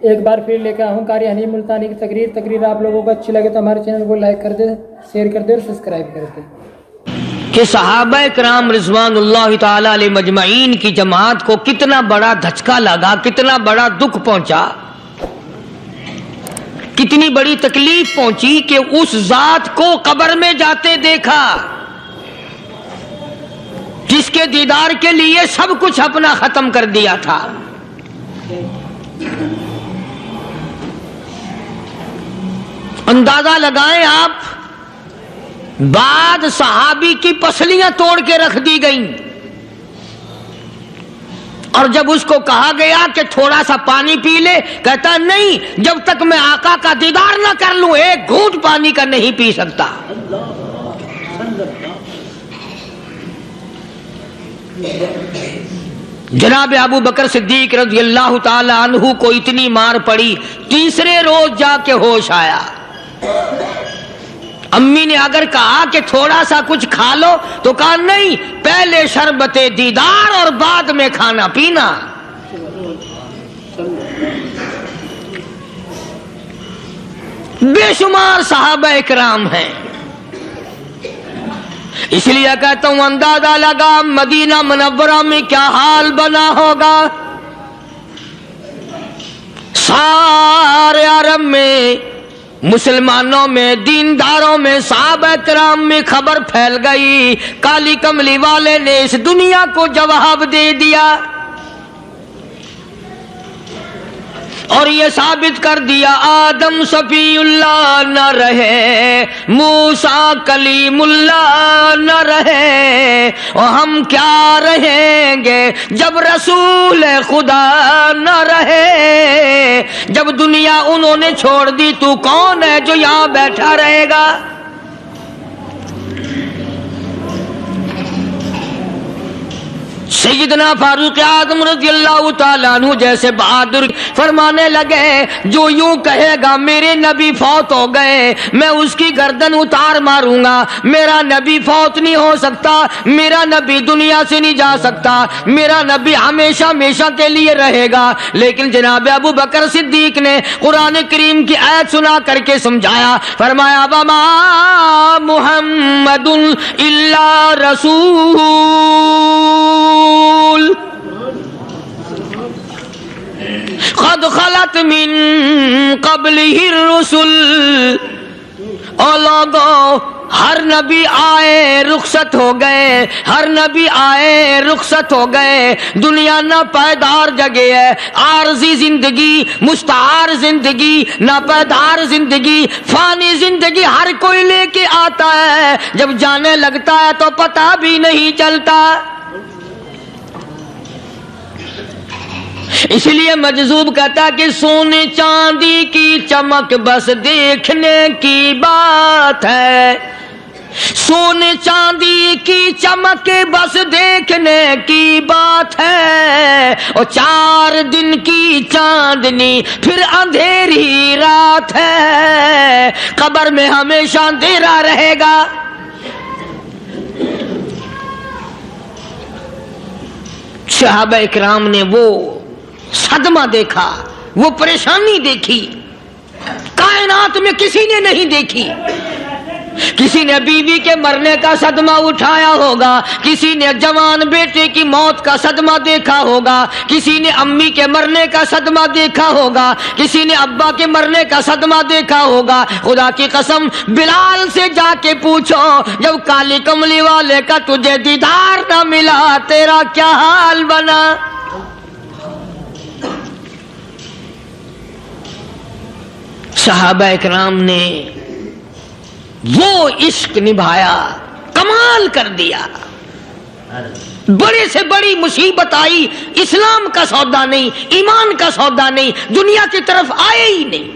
ایک بار پھر لے کے آؤں قاری حنیف ملتانی کی تقریر آپ لوگوں کو اچھی لگے تو ہمارے چینل کو لائک کر دے، شیئر کر دے اور سبسکرائب کر دے۔ کہ صحابہ کرام رضوان اللہ تعالی علیہ مجمعین کی جماعت کو کتنا بڑا دھچکا لگا، کتنا بڑا دکھ پہنچا، کتنی بڑی تکلیف پہنچی کہ اس ذات کو قبر میں جاتے دیکھا جس کے دیدار کے لیے سب کچھ اپنا ختم کر دیا تھا۔ اندازہ لگائیں آپ، بعد صحابی کی پسلیاں توڑ کے رکھ دی گئیں، اور جب اس کو کہا گیا کہ تھوڑا سا پانی پی لے، کہتا نہیں، جب تک میں آقا کا دیدار نہ کر لوں ایک گھونٹ پانی کا نہیں پی سکتا۔ جناب ابو بکر صدیق رضی اللہ تعالی عنہ کو اتنی مار پڑی، تیسرے روز جا کے ہوش آیا۔ امی نے اگر کہا کہ تھوڑا سا کچھ کھا لو تو کہا نہیں، پہلے شربت دیدار اور بعد میں کھانا پینا۔ بے شمار صحابہ کرام ہیں، اس لیے کہتا ہوں اندازہ لگا مدینہ منورہ میں کیا حال بنا ہوگا۔ سارے عرب میں، مسلمانوں میں، دینداروں میں، صحابہ کرام میں خبر پھیل گئی، کالی کملی والے نے اس دنیا کو جواب دے دیا اور یہ ثابت کر دیا آدم صفی اللہ نہ رہے، موسیٰ کلیم اللہ نہ رہے، اور ہم کیا رہیں گے جب رسول خدا نہ رہے۔ جب دنیا انہوں نے چھوڑ دی تو کون ہے جو یہاں بیٹھا رہے گا؟ سیدنا فاروق اعظم رضی اللہ تعالیٰ عنہ جیسے بہادر فرمانے لگے، جو یوں کہے گا میرے نبی فوت ہو گئے میں اس کی گردن اتار ماروں گا، میرا نبی فوت نہیں ہو سکتا، میرا نبی دنیا سے نہیں جا سکتا، میرا نبی ہمیشہ ہمیشہ کے لیے رہے گا۔ لیکن جناب ابو بکر صدیق نے قرآن کریم کی آیت سنا کر کے سمجھایا، فرمایا وما محمد الا رسول قد خلت من قبلہ الرسل۔ او لوگو، ہر نبی آئے رخصت ہو گئے، ہر نبی آئے رخصت ہو گئے۔ دنیا نہ پائیدار جگہ ہے، عارضی زندگی، مستعار زندگی، نہ پائیدار زندگی، فانی زندگی ہر کوئی لے کے آتا ہے، جب جانے لگتا ہے تو پتہ بھی نہیں چلتا۔ اس لیے مجذوب کہتا کہ سونے چاندی کی چمک بس دیکھنے کی بات ہے، سونے چاندی کی چمک بس دیکھنے کی بات ہے، اور 4 دن کی چاندنی پھر اندھیری رات ہے، قبر میں ہمیشہ اندھیرا رہے گا۔ صحابہ اکرام نے وہ صدمہ دیکھا، وہ پریشانی دیکھی، کائنات میں کسی نے نہیں دیکھی۔ کسی نے بیوی کے مرنے کا صدمہ اٹھایا ہوگا، کسی نے جوان بیٹے کی موت کا صدمہ دیکھا ہوگا، کسی نے امی کے مرنے کا صدمہ دیکھا ہوگا، کسی نے ابا کے مرنے کا صدمہ دیکھا ہوگا۔ خدا کی قسم بلال سے جا کے پوچھو، جب کالی کملی والے کا تجھے دیدار نہ ملا تیرا کیا حال بنا؟ صحابہ اکرام نے وہ عشق نبھایا، کمال کر دیا۔ بڑے سے بڑی مصیبت آئی، اسلام کا سودا نہیں، ایمان کا سودا نہیں، دنیا کی طرف آئے ہی نہیں۔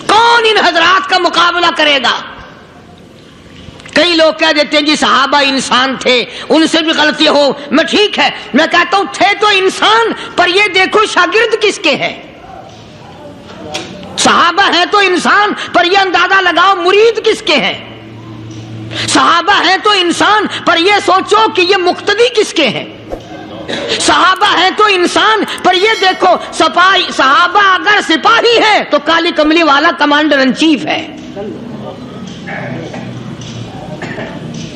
کون ان حضرات کا مقابلہ کرے گا؟ کئی لوگ کہہ دیتے ہیں جی صحابہ انسان تھے، ان سے بھی غلطی ہو، میں ٹھیک ہے، میں کہتا ہوں تھے تو انسان، پر یہ دیکھو شاگرد کس کے ہیں۔ صحابہ ہیں تو انسان، پر یہ اندازہ لگاؤ مرید کس کے ہیں۔ صحابہ ہیں تو انسان، پر یہ سوچو کہ یہ مقتدی کس کے ہیں۔ صحابہ ہے تو انسان، پر یہ دیکھو صحابہ اگر سپاہی ہے تو کالی کملی والا کمانڈر ان چیف ہے،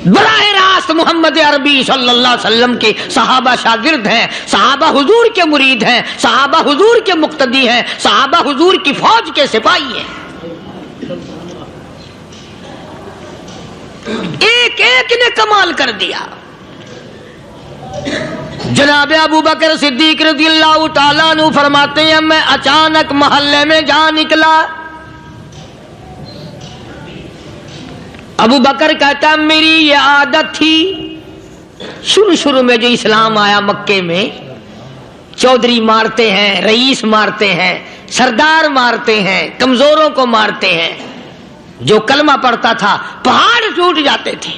براہ راست محمد عربی صلی اللہ علیہ وسلم کے صحابہ شاگرد ہیں، صحابہ حضور کے مرید ہیں، صحابہ حضور کے مقتدی ہیں، صحابہ حضور کی فوج کے سپاہی ہیں، ایک ایک نے کمال کر دیا۔ جناب ابو بکر صدیق رضی اللہ تعالیٰ عنہ فرماتے ہیں میں اچانک محلے میں جا نکلا، ابو بکر کہتا ہے میری یہ عادت تھی، شروع میں جو اسلام آیا مکے میں، چودھری مارتے ہیں، رئیس مارتے ہیں، سردار مارتے ہیں، کمزوروں کو مارتے ہیں، جو کلمہ پڑھتا تھا پہاڑ ٹوٹ جاتے تھے،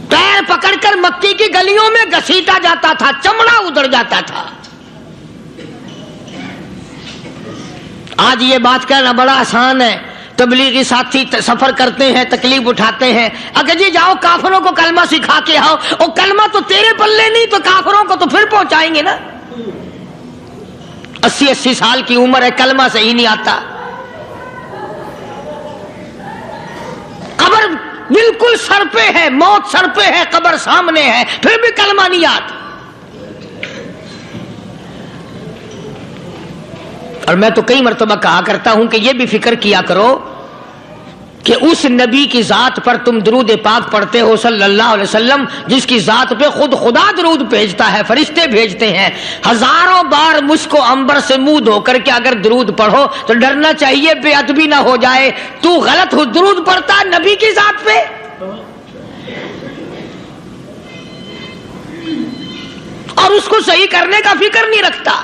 پیر پکڑ کر مکی کی گلیوں میں گھسیٹا جاتا تھا، چمڑا ادھڑ جاتا تھا۔ آج یہ بات کہنا بڑا آسان ہے، تبلیغی ساتھی سفر کرتے ہیں، تکلیف اٹھاتے ہیں، اگر جی جاؤ کافروں کو کلمہ سکھا کے آؤ، اور کلمہ تو تیرے پلے نہیں تو کافروں کو تو پھر پہنچائیں گے نا۔ 80 سال کی عمر ہے، کلمہ صحیح نہیں آتا، قبر بالکل سر پہ ہے، موت سر پہ ہے، قبر سامنے ہے، پھر بھی کلمہ نہیں آتا۔ اور میں تو کئی مرتبہ کہا کرتا ہوں کہ یہ بھی فکر کیا کرو کہ اس نبی کی ذات پر تم درود پاک پڑھتے ہو صلی اللہ علیہ وسلم، جس کی ذات پہ خود خدا درود بھیجتا ہے، فرشتے بھیجتے ہیں، ہزاروں بار مشک و عنبر سے منہ دھو کر کے اگر درود پڑھو تو ڈرنا چاہیے بے ادبی نہ ہو جائے، تو غلط درود پڑھتا ہے نبی کی ذات پہ۔ اور اس کو صحیح کرنے کا فکر نہیں رکھتا۔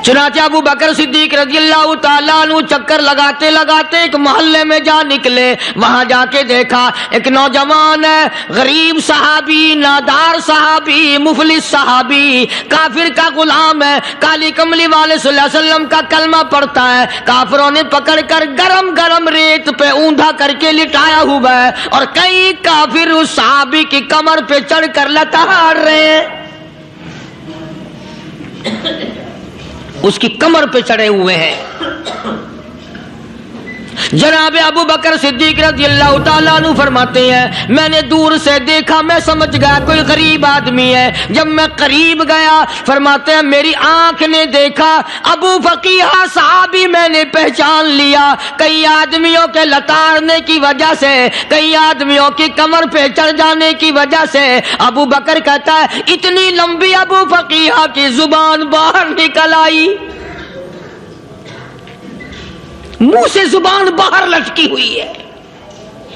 چنانچہ ابو بکر صدیق رضی اللہ تعالیٰ عنہ چکر لگاتے لگاتے ایک محلے میں جا نکلے، وہاں جا کے دیکھا ایک نوجوان ہے، غریب صحابی، نادار صحابی، مفلس صحابی، کافر کا غلام ہے، کالی کملی والے صلی اللہ علیہ وسلم کا کلمہ پڑھتا ہے، کافروں نے پکڑ کر گرم گرم ریت پہ اوندا کر کے لٹایا ہوا ہے، اور کئی کافر اس صحابی کی کمر پہ چڑھ کر لتاڑ رہے ہیں، اس کی کمر پہ چڑھے ہوئے ہیں۔ جناب ابو بکر صدیق رضی اللہ تعالیٰ عنہ فرماتے ہیں میں نے دور سے دیکھا، میں سمجھ گیا کوئی غریب آدمی ہے، جب میں قریب گیا فرماتے ہیں میری آنکھ نے دیکھا ابو فقیہ صحابی، میں نے پہچان لیا، کئی آدمیوں کے لتاڑنے کی وجہ سے، کئی آدمیوں کی کمر پہ چڑھ جانے کی وجہ سے ابو بکر کہتا ہے اتنی لمبی ابو فقیہ کی زبان باہر نکل آئی، منہ سے زبان باہر لٹکی ہوئی ہے،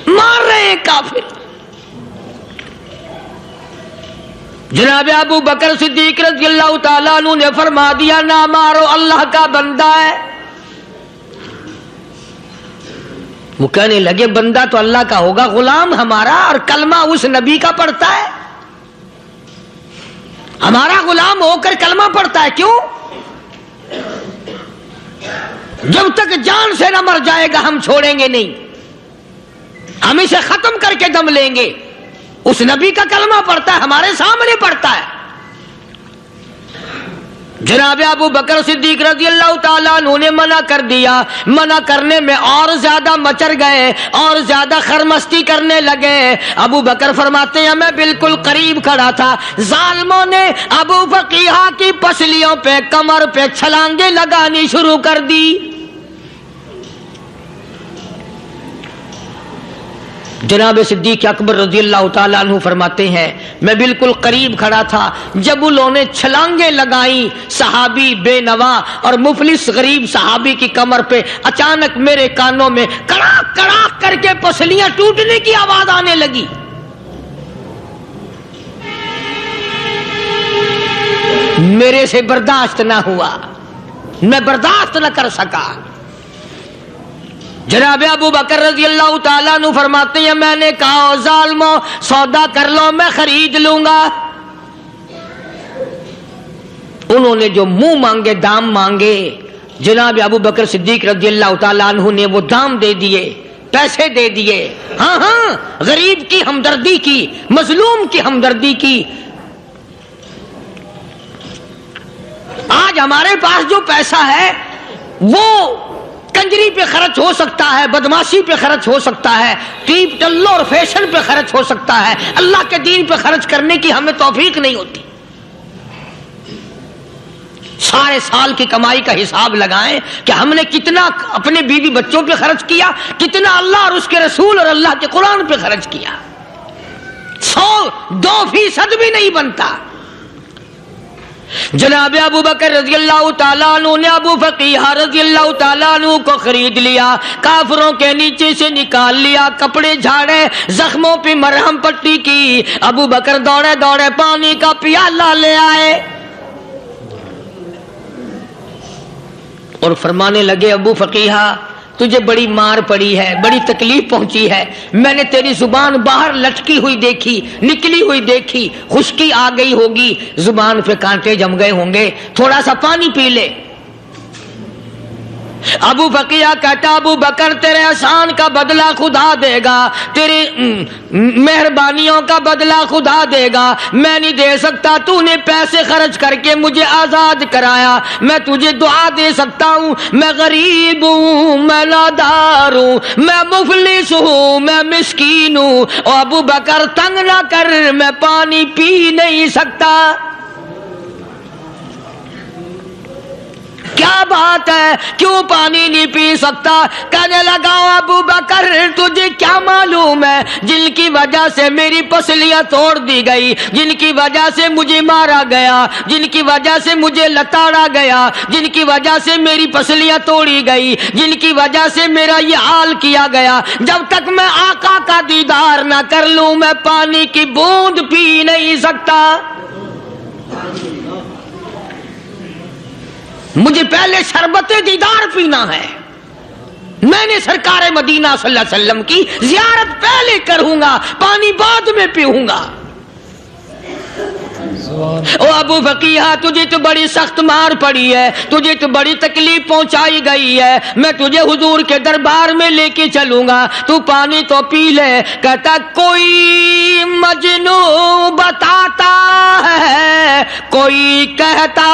مار رہے ہیں کافر۔ جناب ابو بکر صدیق رضی اللہ تعالیٰ عنہ نے فرما دیا نہ مارو، اللہ کا بندہ ہے۔ وہ کہنے لگے بندہ تو اللہ کا ہوگا، غلام ہمارا، اور کلمہ اس نبی کا پڑھتا ہے، ہمارا غلام ہو کر کلمہ پڑھتا ہے، کیوں؟ جب تک جان سے نہ مر جائے گا ہم چھوڑیں گے نہیں، ہم اسے ختم کر کے دم لیں گے۔ اس نبی کا کلمہ پڑھتا ہے، ہمارے سامنے پڑھتا ہے۔ جناب ابو بکر صدیق رضی اللہ تعالیٰ عنہ نے منع کر دیا، منع کرنے میں اور زیادہ مچر گئے، اور زیادہ خرمستی کرنے لگے۔ ابو بکر فرماتے ہیں میں بالکل قریب کھڑا تھا، ظالموں نے ابو فقیہ کی پسلیوں پہ، کمر پہ چھلانگیں لگانی شروع کر دی۔ جناب صدیق اکبر رضی اللہ تعالیٰ عنہ فرماتے ہیں میں بالکل قریب کھڑا تھا، جب انہوں نے چھلانگیں لگائیں صحابی بے نوا اور مفلس غریب صحابی کی کمر پہ، اچانک میرے کانوں میں کڑاک کڑاک کر کے پسلیاں ٹوٹنے کی آواز آنے لگی۔ میرے سے برداشت نہ ہوا، میں برداشت نہ کر سکا۔ جناب ابو بکر رضی اللہ تعالیٰ عنہ فرماتے ہیں میں نے کہا ظالموں سودا کر لو، میں خرید لوں گا۔ انہوں نے جو منہ مانگے، دام مانگے، جناب ابو بکر صدیق رضی اللہ تعالیٰ عنہ نے وہ دام دے دیے۔ پیسے دے دیے، ہاں ہاں غریب کی ہمدردی کی، مظلوم کی ہمدردی کی۔ آج ہمارے پاس جو پیسہ ہے وہ کنجری پہ خرچ ہو سکتا ہے، بدماشی پہ خرچ ہو سکتا ہے، ٹیپ ٹلو اور فیشن پہ خرچ ہو سکتا ہے، اللہ کے دین پہ خرچ کرنے کی ہمیں توفیق نہیں ہوتی۔ سارے سال کی کمائی کا حساب لگائیں کہ ہم نے کتنا اپنے بیوی بچوں پہ خرچ کیا، کتنا اللہ اور اس کے رسول اور اللہ کے قرآن پہ خرچ کیا، 102% بھی نہیں بنتا۔ جناب ابو بکر رضی اللہ تعالیٰ عنہ نے ابو فقیہ رضی اللہ تعالیٰ عنہ کو خرید لیا، کافروں کے نیچے سے نکال لیا، کپڑے جھاڑے، زخموں پہ مرہم پٹی کی۔ ابو بکر دوڑے دوڑے پانی کا پیالہ لے آئے اور فرمانے لگے، ابو فقیہ تجھے بڑی مار پڑی ہے، بڑی تکلیف پہنچی ہے، میں نے تیری زبان باہر لٹکی ہوئی دیکھی، نکلی ہوئی دیکھی، خشکی آ گئی ہوگی، زبان پہ کانٹے جم گئے ہوں گے، تھوڑا سا پانی پی لے۔ ابو فقیہ کہتا، ابو بکر تیرے احسان کا بدلہ خدا دے گا، تیری مہربانیوں کا بدلہ خدا دے گا، میں نہیں دے سکتا، تو نے پیسے خرچ کر کے مجھے آزاد کرایا، میں تجھے دعا دے سکتا ہوں، میں غریب ہوں، میں نادار ہوں، میں مفلس ہوں، میں مسکین ہوں، اور ابو بکر تنگ نہ کر، میں پانی پی نہیں سکتا۔ کیا بات ہے، کیوں پانی نہیں پی سکتا؟ کہنے لگا، ابو بکر تجھے کیا معلوم ہے جن کی وجہ سے میری پسلیاں توڑ دی گئی، جن کی وجہ سے مجھے مارا گیا، جن کی وجہ سے مجھے لتاڑا گیا، جن کی وجہ سے میری پسلیاں توڑی گئی، جن کی وجہ سے میرا یہ حال کیا گیا، جب تک میں آقا کا دیدار نہ کر لوں میں پانی کی بوند پی نہیں سکتا۔ مجھے پہلے شربت دیدار پینا ہے، میں نے سرکار مدینہ صلی اللہ علیہ وسلم کی زیارت پہلے کروں گا، پانی بعد میں پیوں گا۔ او ابو فقیہ تجھے تو بڑی سخت مار پڑی ہے، تجھے تو بڑی تکلیف پہنچائی گئی ہے، میں تجھے حضور کے دربار میں لے کے چلوں گا، تو پانی تو پی لے۔ کہتا کوئی مجنون بتاتا ہے، کوئی کہتا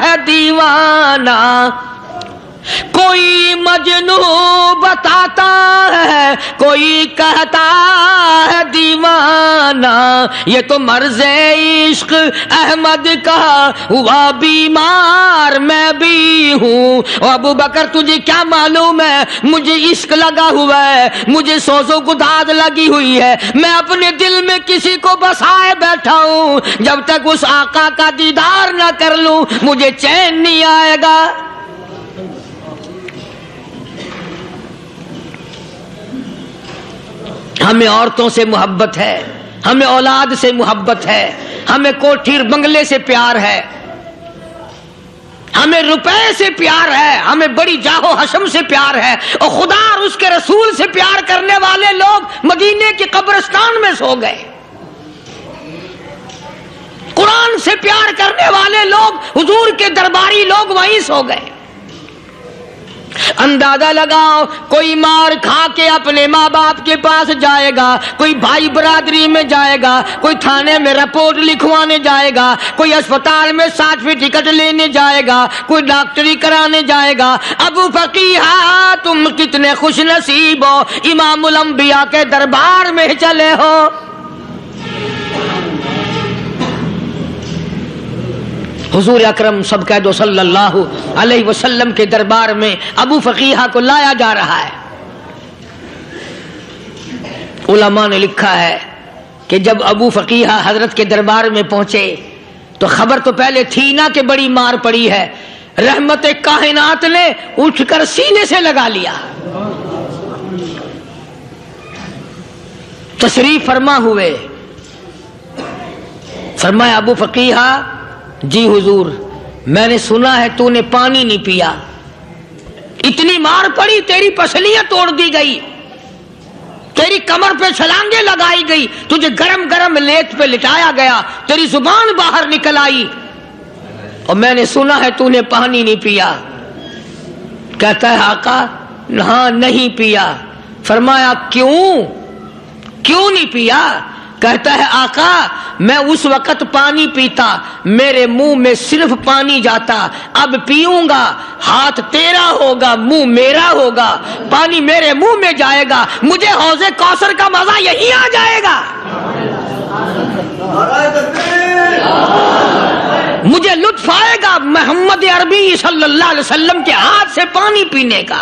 ہے دیوانہ، کوئی مجنون بتاتا ہے، کوئی کہتا ہے دیوانہ، یہ تو مرض عشق احمد کا ہوا بیمار میں بھی ہوں۔ اور ابو بکر تجھے کیا معلوم ہے، مجھے عشق لگا ہوا ہے، مجھے سوز و گداز لگی ہوئی ہے، میں اپنے دل میں کسی کو بسائے بیٹھا ہوں، جب تک اس آقا کا دیدار نہ کر لوں مجھے چین نہیں آئے گا۔ ہمیں عورتوں سے محبت ہے، ہمیں اولاد سے محبت ہے، ہمیں کوٹھی بنگلے سے پیار ہے، ہمیں روپے سے پیار ہے، ہمیں بڑی جاہ و حشم سے پیار ہے، اور خدا اور اس کے رسول سے پیار کرنے والے لوگ مدینے کے قبرستان میں سو گئے، قرآن سے پیار کرنے والے لوگ حضور کے درباری لوگ وہیں سو گئے۔ اندازہ لگاؤ، کوئی مار کھا کے اپنے ماں باپ کے پاس جائے گا، کوئی بھائی برادری میں جائے گا، کوئی تھانے میں رپورٹ لکھوانے جائے گا، کوئی اسپتال میں سرٹیفکیٹ لینے جائے گا، کوئی ڈاکٹری کرانے جائے گا۔ ابو فقیہ تم کتنے خوش نصیب ہو، امام الانبیاء کے دربار میں چلے ہو۔ حضور اکرم سب کہہ دو صلی اللہ علیہ وسلم کے دربار میں ابو فقیہ کو لایا جا رہا ہے۔ علماء نے لکھا ہے کہ جب ابو فقیہ حضرت کے دربار میں پہنچے تو خبر تو پہلے تھی نہ کہ بڑی مار پڑی ہے، رحمت کائنات نے اٹھ کر سینے سے لگا لیا، تشریف فرما ہوئے، فرمایا ابو فقیہ جی حضور، میں نے سنا ہے تو نے پانی نہیں پیا، اتنی مار پڑی، تیری پسلیاں توڑ دی گئی، تیری کمر پہ چھلانگیں لگائی گئی، تجھے گرم گرم لیت پہ لٹایا گیا، تیری زبان باہر نکل آئی، اور میں نے سنا ہے تو نے پانی نہیں پیا۔ کہتا ہے آقا ہاں نہیں پیا، فرمایا کیوں نہیں پیا؟ کہتا ہے آقا میں اس وقت پانی پیتا، میرے منہ میں صرف پانی جاتا، اب پیوں گا ہاتھ تیرا ہوگا منہ میرا ہوگا، پانی میرے منہ میں جائے گا، مجھے حوض کوثر کا مزہ یہی آ جائے گا، مجھے لطف آئے گا محمد عربی صلی اللہ علیہ وسلم کے ہاتھ سے پانی پینے کا۔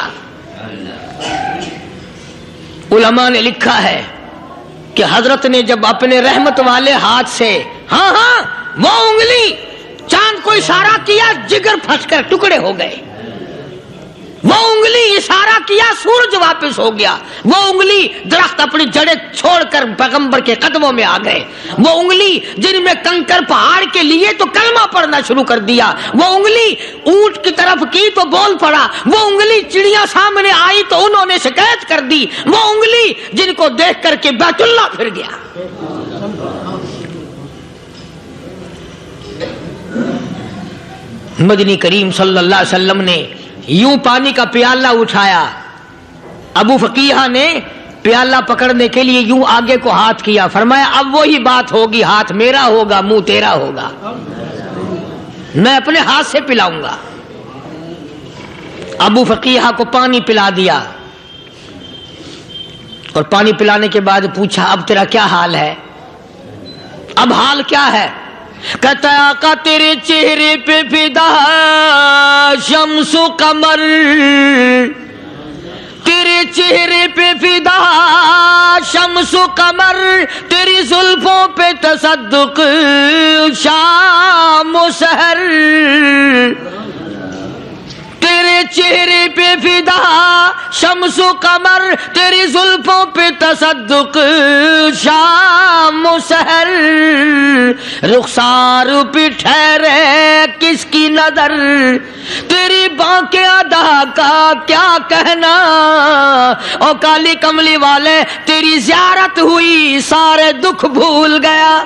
علماء نے لکھا ہے کہ حضرت نے جب اپنے رحمت والے ہاتھ سے وہ انگلی چاند کو اشارہ کیا، جگر پھنس کر ٹکڑے ہو گئے، وہ انگلی اشارہ کیا، سورج واپس ہو گیا، وہ انگلی درخت اپنی جڑیں چھوڑ کر پیغمبر کے قدموں میں آ گئے، وہ انگلی جن میں کنکر پہاڑ کے لیے تو کلمہ پڑھنا شروع کر دیا، وہ انگلی اونٹ کی طرف کی تو بول پڑا، وہ انگلی چڑیاں سامنے آئی تو انہوں نے شکایت کر دی، وہ انگلی جن کو دیکھ کر کے بیت اللہ پھر گیا۔ مدنی کریم صلی اللہ علیہ وسلم نے یوں پانی کا پیالہ اٹھایا، ابو فقیہ نے پیالہ پکڑنے کے لیے یوں آگے کو ہاتھ کیا، فرمایا اب وہی بات ہوگی، ہاتھ میرا ہوگا منہ تیرا ہوگا، میں اپنے ہاتھ سے پلاؤں گا۔ ابو فقیہ کو پانی پلا دیا، اور پانی پلانے کے بعد پوچھا اب تیرا کیا حال ہے؟ اب حال کیا ہے؟ کہتا ہے آقا تیرے چہرے پہ فدا شمس و قمر، تیرے چہرے پہ فدا شمس و قمر، تیری زلفوں پہ تصدق شام و سحر، تیرے چہرے پہ فدا شمس و قمر، تیری زلفوں پہ تصدق شام و سحر، رخسار پہ ٹھہرے کس کی نظر، تیری بانکیں ادا کا کیا کہنا، او کالی کملی والے تیری زیارت ہوئی سارے دکھ بھول گیا،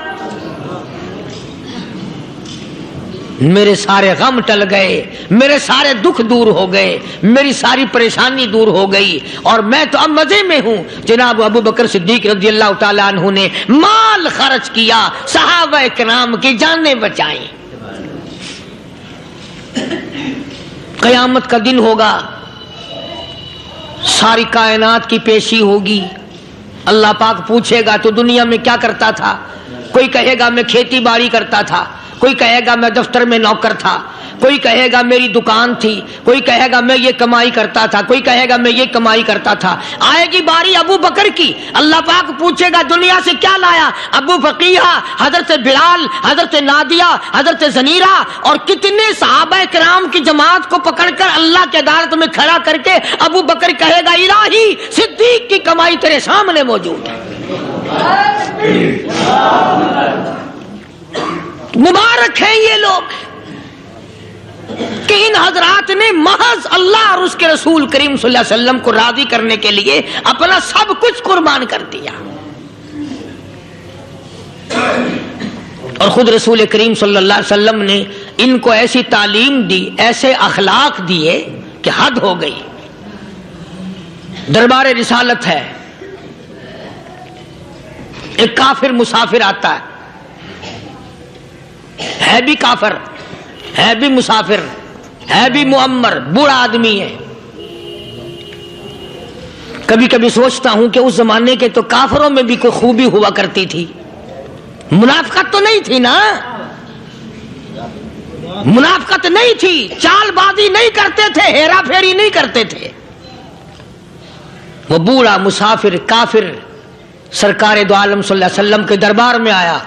میرے سارے غم ٹل گئے، میرے سارے دکھ دور ہو گئے، میری ساری پریشانی دور ہو گئی، اور میں تو اب مزے میں ہوں۔ جناب ابو بکر صدیق رضی اللہ تعالیٰ عنہ نے مال خرچ کیا، صحابہ کرام کی جانیں بچائیں۔ قیامت کا دن ہوگا، ساری کائنات کی پیشی ہوگی، اللہ پاک پوچھے گا تو دنیا میں کیا کرتا تھا؟ کوئی کہے گا میں کھیتی باڑی کرتا تھا، کوئی کہے گا میں دفتر میں نوکر تھا، کوئی کہے گا میری دکان تھی، کوئی کہے گا میں یہ کمائی کرتا تھا، کوئی کہے گا میں یہ کمائی کرتا تھا۔ آئے گی باری ابو بکر کی، اللہ پاک پوچھے گا دنیا سے کیا لایا؟ ابو فقیہ، حضرت بلال، حضرت نادیہ، حضرت زنیرہ اور کتنے صحابہ کرام کی جماعت کو پکڑ کر اللہ کے عدالت میں کھڑا کر کے ابو بکر کہے گا الہی صدیق کی کمائی تیرے سامنے موجود ہے۔ مبارک ہیں یہ لوگ کہ ان حضرات نے محض اللہ اور اس کے رسول کریم صلی اللہ علیہ وسلم کو راضی کرنے کے لیے اپنا سب کچھ قربان کر دیا، اور خود رسول کریم صلی اللہ علیہ وسلم نے ان کو ایسی تعلیم دی، ایسے اخلاق دیے کہ حد ہو گئی۔ دربار رسالت ہے، ایک کافر مسافر آتا ہے بھی کافر، ہے بھی مسافر، ہے بھی معمر، بوڑھا آدمی ہے۔ کبھی کبھی سوچتا ہوں کہ اس زمانے کے تو کافروں میں بھی کوئی خوبی ہوا کرتی تھی، منافقت تو نہیں تھی نا، منافقت نہیں تھی، چال بازی نہیں کرتے تھے، ہیرا پھیری نہیں کرتے تھے۔ وہ بوڑھا مسافر کافر سرکار دو عالم صلی اللہ علیہ وسلم کے دربار میں آیا،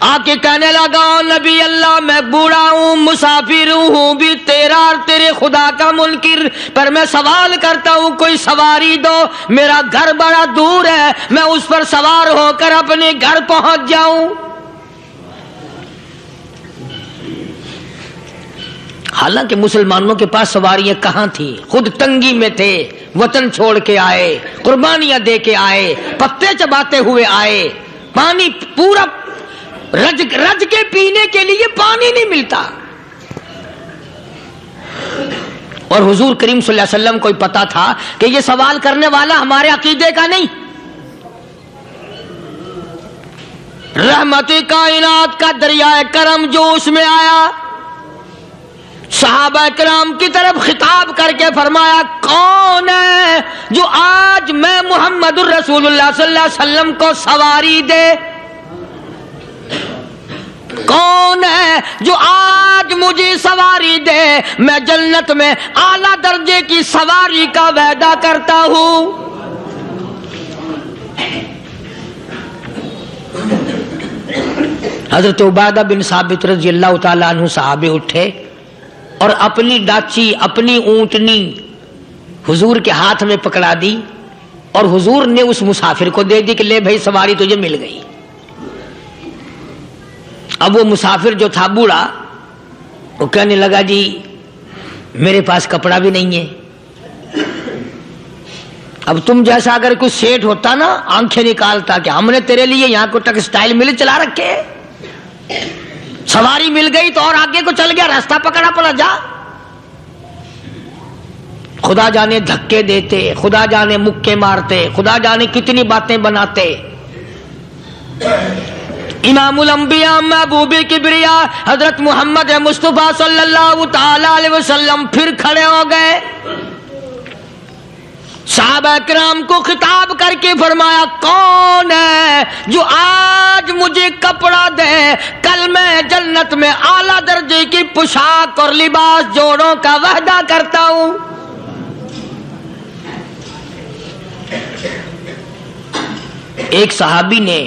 آ کے کہنے لگا نبی اللہ میں بوڑھا ہوں، مسافر ہوں بھی تیرا اور تیرے خدا کا منکر، پر میں سوال کرتا ہوں کوئی سواری دو، میرا گھر بڑا دور ہے، میں اس پر سوار ہو کر اپنے گھر پہنچ جاؤں۔ حالانکہ مسلمانوں کے پاس سواریاں کہاں تھی، خود تنگی میں تھے، وطن چھوڑ کے آئے، قربانیاں دے کے آئے، پتے چباتے ہوئے آئے، پانی پورا رج کے پینے کے لیے پانی نہیں ملتا۔ اور حضور کریم صلی اللہ علیہ وسلم کو پتا تھا کہ یہ سوال کرنے والا ہمارے عقیدے کا نہیں. رحمت کائنات کا دریائے کرم جوش میں آیا، صحابہ کرام کی طرف خطاب کر کے فرمایا کون ہے جو آج میں محمد الرسول اللہ صلی اللہ علیہ وسلم کو سواری دے؟ کون ہے جو آج مجھے سواری دے؟ میں جنت میں اعلیٰ درجے کی سواری کا وعدہ کرتا ہوں. حضرت عبادہ بن ثابت رضی اللہ تعالیٰ عنہ صحابی اٹھے اور اپنی ڈاچی، اپنی اونٹنی حضور کے ہاتھ میں پکڑا دی اور حضور نے اس مسافر کو دے دی کہ لے بھائی سواری تجھے مل گئی. اب وہ مسافر جو تھا بوڑھا، وہ کہنے لگا جی میرے پاس کپڑا بھی نہیں ہے. اب تم جیسا اگر کوئی سیٹ ہوتا نا، آنکھیں نکالتا کہ ہم نے تیرے لیے یہاں کو ٹیکسٹائل مل چلا رکھے، سواری مل گئی تو اور آگے کو چل گیا، راستہ پکڑا پڑا جا. خدا جانے دھکے دیتے، خدا جانے مکے مارتے، خدا جانے کتنی باتیں بناتے. امام الانبیاء محبوب کبریا حضرت محمد مصطفیٰ صلی اللہ تعالی علیہ وسلم پھر کھڑے ہو گئے، صحابہ کرام کو خطاب کر کے فرمایا کون ہے جو آج مجھے کپڑا دے؟ کل میں جنت میں اعلیٰ درجے کی پوشاک اور لباس جوڑوں کا وعدہ کرتا ہوں. ایک صحابی نے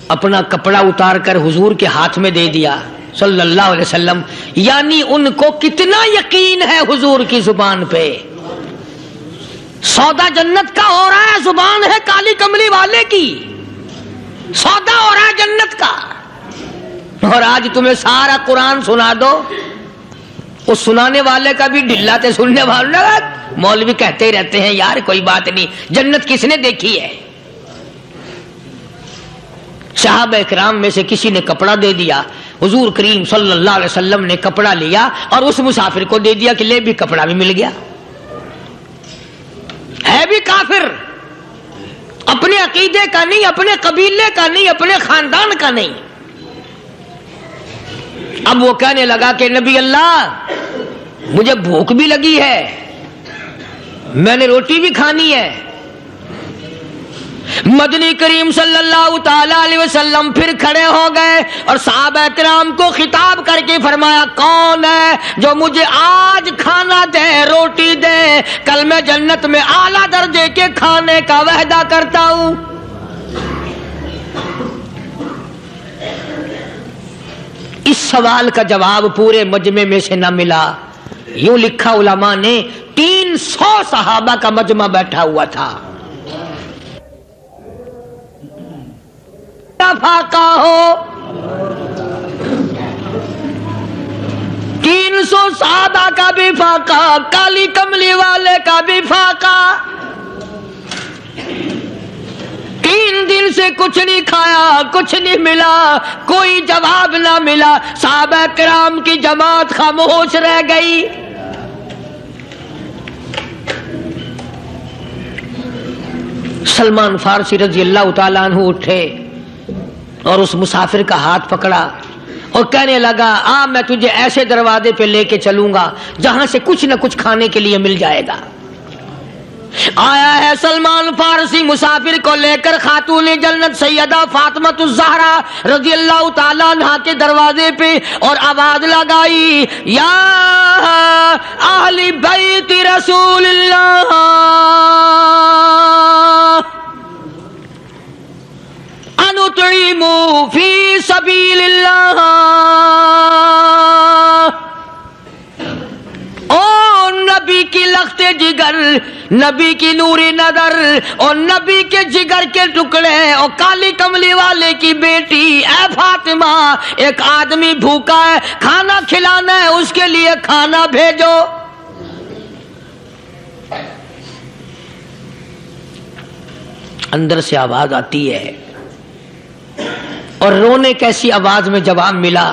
اپنا کپڑا اتار کر حضور کے ہاتھ میں دے دیا صلی اللہ علیہ وسلم، یعنی ان کو کتنا یقین ہے حضور کی زبان پہ. سودا جنت کا ہو رہا ہے، زبان ہے کالی کملی والے کی، سودا ہو رہا ہے جنت کا. اور آج تمہیں سارا قرآن سنا دو، اس سنانے والے کا بھی ڈھلا تے سننے والے مولوی کہتے ہی رہتے ہیں یار کوئی بات نہیں، جنت کس نے دیکھی ہے؟ صحابہ کرام میں سے کسی نے کپڑا دے دیا، حضور کریم صلی اللہ علیہ وسلم نے کپڑا لیا اور اس مسافر کو دے دیا کہ لے بھی کپڑا بھی مل گیا. ہے بھی کافر، اپنے عقیدے کا نہیں، اپنے قبیلے کا نہیں، اپنے خاندان کا نہیں. اب وہ کہنے لگا کہ نبی اللہ مجھے بھوک بھی لگی ہے، میں نے روٹی بھی کھانی ہے. مدنی کریم صلی اللہ تعالی علیہ وسلم پھر کھڑے ہو گئے اور صحابہ کرام کو خطاب کر کے فرمایا کون ہے جو مجھے آج کھانا دے، روٹی دے، کل میں جنت میں اعلیٰ درجے کے کھانے کا وعدہ کرتا ہوں. اس سوال کا جواب پورے مجمع میں سے نہ ملا. یوں لکھا علماء نے 300 صحابہ کا مجمع بیٹھا ہوا تھا. فاقہ ہو 300 صحابہ کا بھی فاقہ، کالی کملی والے کا بھی فاقہ. 3 دن سے کچھ نہیں کھایا، کچھ نہیں ملا، کوئی جواب نہ ملا. صحابہ کرام کی جماعت خاموش رہ گئی. سلمان فارسی رضی اللہ تعالیٰ عنہ اٹھے اور اس مسافر کا ہاتھ پکڑا اور کہنے لگا میں تجھے ایسے دروازے پہ لے کے چلوں گا جہاں سے کچھ نہ کچھ کھانے کے لیے مل جائے گا. آیا ہے سلمان فارسی مسافر کو لے کر خاتون جنت سیدہ فاطمہ الزہرا رضی اللہ تعالیٰ عنہا کے دروازے پہ اور آواز لگائی یا اہل بیت رسول اللہ انطعموا فی سبیل اللہ. او نبی کی لخت جگر، نبی کی نوری نظر اور نبی کے جگر کے ٹکڑے اور کالی کملی والے کی بیٹی اے فاطمہ، ایک آدمی بھوکا ہے، کھانا کھلانا ہے، اس کے لیے کھانا بھیجو. اندر سے آواز آتی ہے اور رونے کیسی آواز میں جواب ملا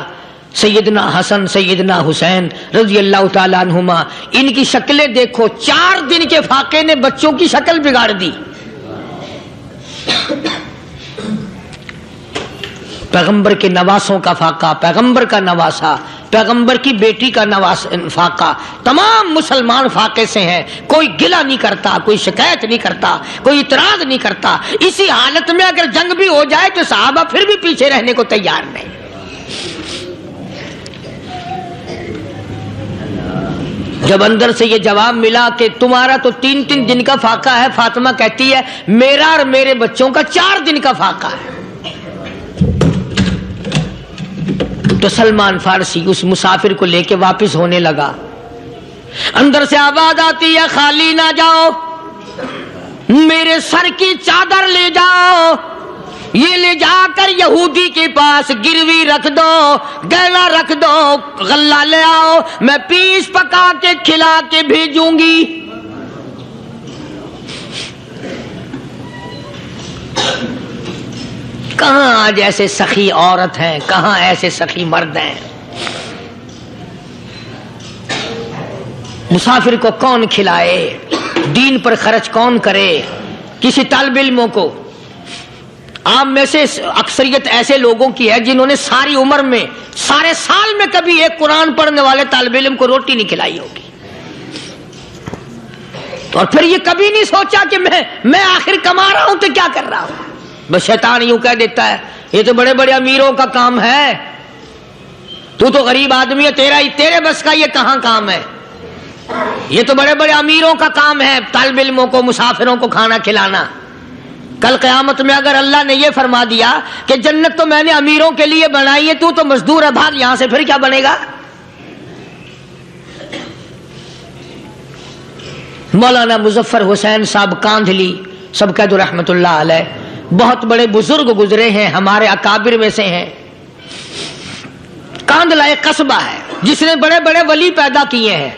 سیدنا حسن سیدنا حسین رضی اللہ تعالیٰ عنہما، ان کی شکلیں دیکھو، 4 دن کے فاقے نے بچوں کی شکل بگاڑ دی۔ پیغمبر کے نواسوں کا فاقہ، پیغمبر کا نواسا، پیغمبر کی بیٹی کا فاقہ، تمام مسلمان فاقے سے ہیں، کوئی گلہ نہیں کرتا، کوئی شکایت نہیں کرتا، کوئی اعتراض نہیں کرتا۔ اسی حالت میں اگر جنگ بھی ہو جائے تو صحابہ پھر بھی پیچھے رہنے کو تیار نہیں۔ جب اندر سے یہ جواب ملا کہ تمہارا تو 3 دن کا فاقہ ہے، فاطمہ کہتی ہے میرا اور میرے بچوں کا 4 دن کا فاقہ ہے، تو سلمان فارسی اس مسافر کو لے کے واپس ہونے لگا۔ اندر سے آواز آتی ہے خالی نہ جاؤ، میرے سر کی چادر لے جاؤ، یہ لے جا کر یہودی کے پاس گروی رکھ دو، گہنا رکھ دو، غلہ لے آؤ، میں پیس پکا کے کھلا کے بھیجوں گی۔ کہاں آج ایسے سخی عورت ہیں، کہاں ایسے سخی مرد ہیں؟ مسافر کو کون کھلائے، دین پر خرچ کون کرے؟ کسی طالب علموں کو، آپ میں سے اکثریت ایسے لوگوں کی ہے جنہوں نے ساری عمر میں، سارے سال میں کبھی ایک قرآن پڑھنے والے طالب علم کو روٹی نہیں کھلائی ہوگی، اور پھر یہ کبھی نہیں سوچا کہ میں آخر کما رہا ہوں تو کیا کر رہا ہوں۔ بس شیطان یوں کہہ دیتا ہے یہ تو بڑے بڑے امیروں کا کام ہے، تو غریب آدمی ہے، تیرے بس کا یہ کہاں کام ہے؟ یہ تو بڑے بڑے امیروں کا کام ہے طالب علموں کو، مسافروں کو کھانا کھلانا۔ کل قیامت میں اگر اللہ نے یہ فرما دیا کہ جنت تو میں نے امیروں کے لیے بنائی ہے، تو مزدور ہے، بھاگ یہاں سے، پھر کیا بنے گا؟ مولانا مظفر حسین صاحب کاندھلی سب کہہ دو رحمت اللہ علیہ، بہت بڑے بزرگ گزرے ہیں، ہمارے اکابر میں سے ہیں۔ کاندھلا ایک قصبہ ہے جس نے بڑے بڑے ولی پیدا کیے ہیں۔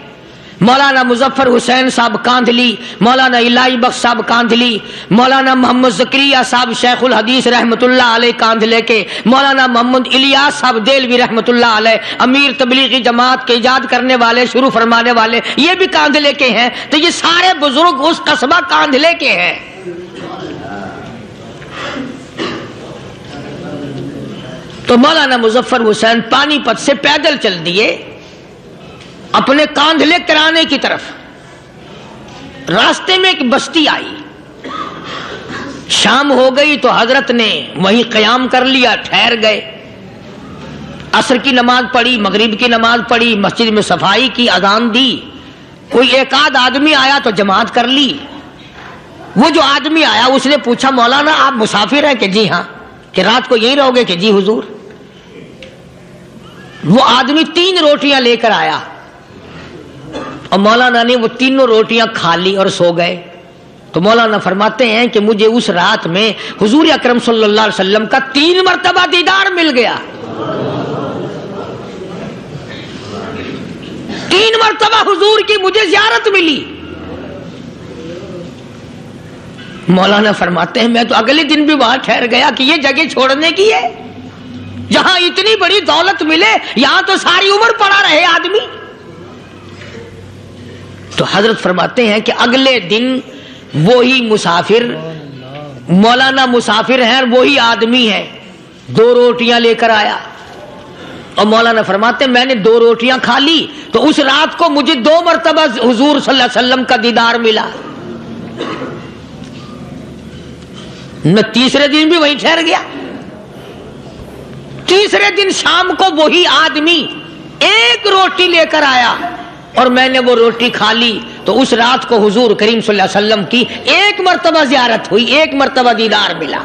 مولانا مظفر حسین صاحب کاندھلی، مولانا الہی بخش صاحب کاندھلی، مولانا محمد زکریا صاحب شیخ الحدیث رحمت اللہ علیہ کاندھلے کے، مولانا محمد الیاس صاحب دیلوی رحمت اللہ علیہ امیر تبلیغی جماعت کے ایجاد کرنے والے، شروع فرمانے والے، یہ بھی کاندھلے کے ہیں۔ تو یہ سارے بزرگ اس قصبہ کاندھلے کے ہیں۔ تو مولانا مظفر حسین پانی پت سے پیدل چل دیے اپنے کاندھلے کرانے کی طرف۔ راستے میں ایک بستی آئی، شام ہو گئی تو حضرت نے وہیں قیام کر لیا، ٹھہر گئے، عصر کی نماز پڑھی، مغرب کی نماز پڑھی، مسجد میں صفائی کی، اذان دی، کوئی ایک آدھ آدمی آیا تو جماعت کر لی۔ وہ جو آدمی آیا اس نے پوچھا مولانا آپ مسافر ہیں؟ کہ جی ہاں۔ کہ رات کو یہیں رہو گے؟ کہ جی حضور۔ وہ آدمی 3 روٹیاں لے کر آیا اور مولانا نے وہ 3 روٹیاں کھا لی اور سو گئے۔ تو مولانا فرماتے ہیں کہ مجھے اس رات میں حضور اکرم صلی اللہ علیہ وسلم کا 3 مرتبہ دیدار مل گیا، 3 مرتبہ حضور کی مجھے زیارت ملی۔ مولانا فرماتے ہیں میں تو اگلے دن بھی وہاں ٹھہر گیا کہ یہ جگہ چھوڑنے کی ہے، جہاں اتنی بڑی دولت ملے یہاں تو ساری عمر پڑا رہے آدمی۔ تو حضرت فرماتے ہیں کہ اگلے دن وہی مسافر، مولانا مسافر ہیں اور وہی آدمی ہے، 2 روٹیاں لے کر آیا اور مولانا فرماتے ہیں میں نے 2 روٹیاں کھا لی تو اس رات کو مجھے 2 مرتبہ حضور صلی اللہ علیہ وسلم کا دیدار ملا۔ میں تیسرے دن بھی وہیں ٹھہر گیا۔ تیسرے دن شام کو وہی آدمی 1 روٹی لے کر آیا اور میں نے وہ روٹی کھا لی تو اس رات کو حضور کریم صلی اللہ علیہ وسلم کی 1 مرتبہ زیارت ہوئی، 1 مرتبہ دیدار ملا۔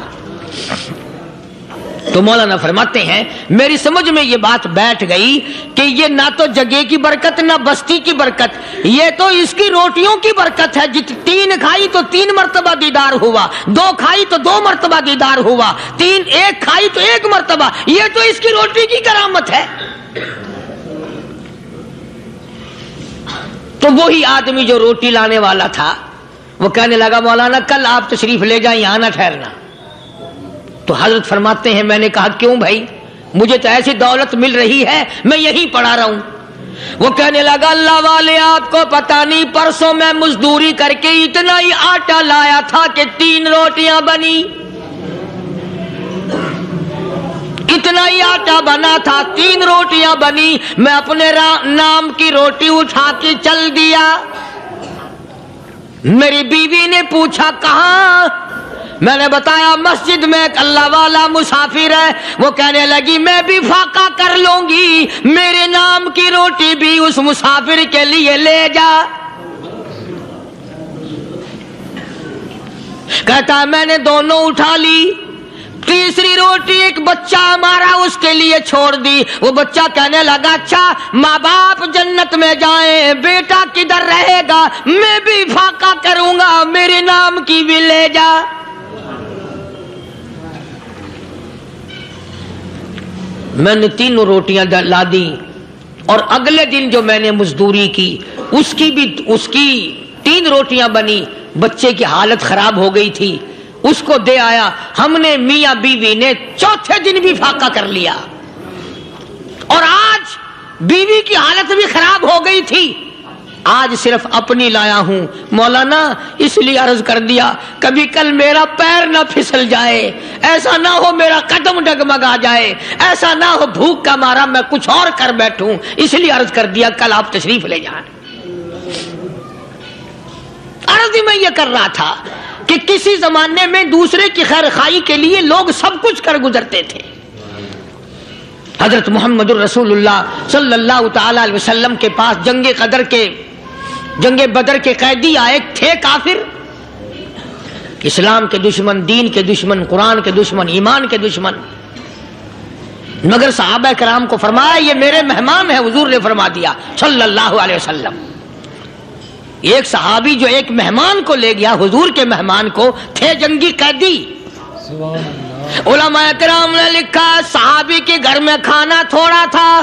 تو مولانا فرماتے ہیں میری سمجھ میں یہ بات بیٹھ گئی کہ یہ نہ تو جگہ کی برکت نہ بستی کی برکت، یہ تو اس کی روٹیوں کی برکت ہے۔ 3 کھائی تو 3 مرتبہ دیدار ہوا، 2 کھائی تو 2 مرتبہ دیدار ہوا، 1 کھائی تو 1 مرتبہ، یہ تو اس کی روٹی کی کرامت ہے۔ تو وہی آدمی جو روٹی لانے والا تھا وہ کہنے لگا مولانا کل آپ تشریف لے جائیں، یہاں نہ ٹھہرنا۔ تو حضرت فرماتے ہیں میں نے کہا کیوں بھائی؟ مجھے تو ایسی دولت مل رہی ہے میں یہیں پڑا رہا ہوں۔ وہ کہنے لگا اللہ والے آپ کو پتہ نہیں، پرسوں میں مزدوری کر کے اتنا ہی آٹا لایا تھا کہ 3 روٹیاں بنی، اتنا ہی آٹا بنا تھا 3 روٹیاں بنی، میں اپنے نام کی روٹی اٹھا کے چل دیا۔ میری بیوی نے پوچھا کہاں؟ میں نے بتایا مسجد میں ایک اللہ والا مسافر ہے۔ وہ کہنے لگی میں بھی فاقہ کر لوں گی، میرے نام کی روٹی بھی اس مسافر کے لیے لے جا۔ کہتا میں نے دونوں اٹھا لی، تیسری روٹی ایک بچہ ہمارا اس کے لیے چھوڑ دی۔ وہ بچہ کہنے لگا اچھا ماں باپ جنت میں جائیں، بیٹا کدھر رہے گا؟ میں بھی فاقہ کروں گا، میرے نام کی بھی لے جا۔ میں نے 3 روٹیاں لا دی، اور اگلے دن جو میں نے مزدوری کی اس کی 3 روٹیاں بنی، بچے کی حالت خراب ہو گئی تھی، اس کو دے آیا۔ ہم نے میاں بیوی نے چوتھے دن بھی فاقہ کر لیا، اور آج بیوی کی حالت بھی خراب ہو گئی تھی، آج صرف اپنی لایا ہوں۔ مولانا اس لیے عرض کر دیا کبھی کل میرا پیر نہ پھسل جائے، ایسا نہ ہو میرا قدم ڈگمگا جائے، ایسا نہ ہو بھوک کا مارا میں کچھ اور کر بیٹھوں، اس لیے عرض کر دیا کل آپ تشریف لے جائیں۔ عرض میں یہ کر رہا تھا کہ کسی زمانے میں دوسرے کی خیر خواہی کے لیے لوگ سب کچھ کر گزرتے تھے۔ حضرت محمد الرسول اللہ صلی اللہ تعالی علیہ وسلم کے پاس جنگ بدر کے قیدی آئے تھے، کافر، اسلام کے دشمن، دین کے دشمن، قرآن کے دشمن، ایمان کے دشمن، مگر صحابہ کرام کو فرمایا یہ میرے مہمان ہیں، حضور نے فرما دیا صلی اللہ علیہ وسلم۔ ایک صحابی جو ایک مہمان کو لے گیا، حضور کے مہمان کو، تھے جنگی قیدی۔ علماء کرام نے لکھا صحابی کے گھر میں کھانا تھوڑا تھا،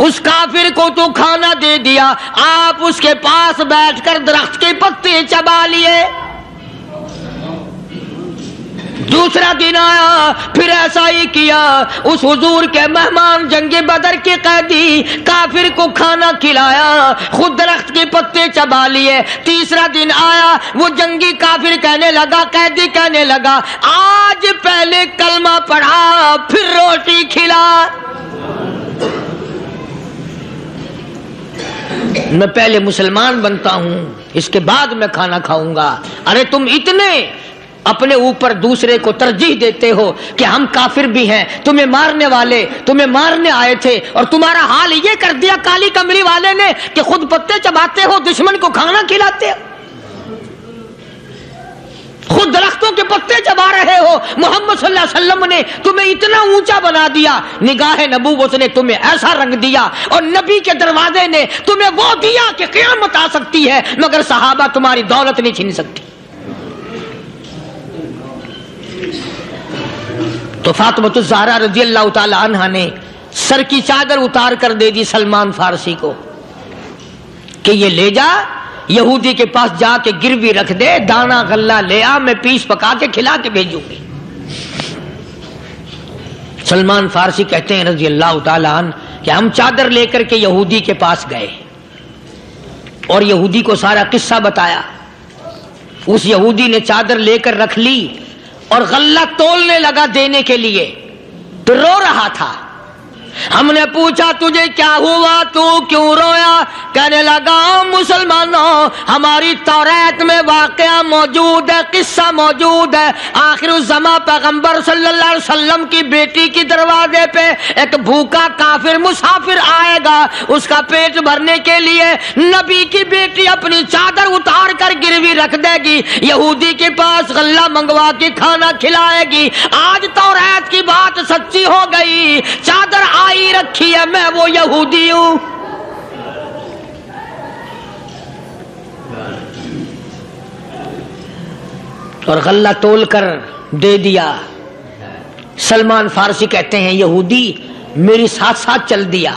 اس کافر کو تو کھانا دے دیا، آپ اس کے پاس بیٹھ کر درخت کے پتے چبا لیے۔ دوسرا دن آیا پھر ایسا ہی کیا، اس حضور کے مہمان جنگ بدر کے قیدی کافر کو کھانا کھلایا، خود درخت کے پتے چبا لیے۔ تیسرا دن آیا، وہ جنگی کافر کہنے لگا، قیدی کہنے لگا آج پہلے کلمہ پڑھا پھر روٹی کھلا۔ میں پہلے مسلمان بنتا ہوں، اس کے بعد میں کھانا کھاؤں گا۔ ارے تم اتنے اپنے اوپر دوسرے کو ترجیح دیتے ہو کہ ہم کافر بھی ہیں، تمہیں مارنے والے تمہیں مارنے آئے تھے، اور تمہارا حال یہ کر دیا کالی کملی والے نے کہ خود پتے چباتے ہو، دشمن کو کھانا کھلاتے ہو، خود درختوں کے پتے چبا رہے ہو۔ محمد صلی اللہ علیہ وسلم نے تمہیں اتنا اونچا بنا دیا، نگاہ نبوت نے تمہیں ایسا رنگ دیا، اور نبی کے دروازے نے تمہیں وہ دیا کہ قیامت آ سکتی ہے مگر صحابہ تمہاری دولت نہیں چھین سکتی۔ تو فاطمہ الزہرا رضی اللہ تعالی عنہا نے سر کی چادر اتار کر دے دی سلمان فارسی کو کہ یہ لے جا، یہودی کے پاس جا کے گروی رکھ دے، دانا غلہ لے آ، میں پیس پکا کے کھلا کے بھیجوں گی۔ سلمان فارسی کہتے ہیں رضی اللہ تعالی عنہ کہ ہم چادر لے کر کے یہودی کے پاس گئے اور یہودی کو سارا قصہ بتایا۔ اس یہودی نے چادر لے کر رکھ لی اور غلہ تولنے لگا دینے کے لیے، تو رو رہا تھا۔ ہم نے پوچھا تجھے کیا ہوا، تو کیوں رویا؟ کہنے لگا مسلمانوں ہماری توریت میں واقعہ موجود ہے، قصہ موجود ہے، آخر الزمان پیغمبر صلی اللہ علیہ وسلم کی بیٹی کی دروازے پہ ایک بھوکا کافر مسافر آئے گا، اس کا پیٹ بھرنے کے لیے نبی کی بیٹی اپنی چادر اتار کر گروی رکھ دے گی، یہودی کے پاس غلہ منگوا کے کھانا کھلائے گی۔ آج توریت کی بات سچی ہو گئی، چادر آئی رکھی ہے، میں وہ یہودی ہوں۔ اور غلہ تول کر دے دیا۔ سلمان فارسی کہتے ہیں یہودی میری ساتھ ساتھ چل دیا۔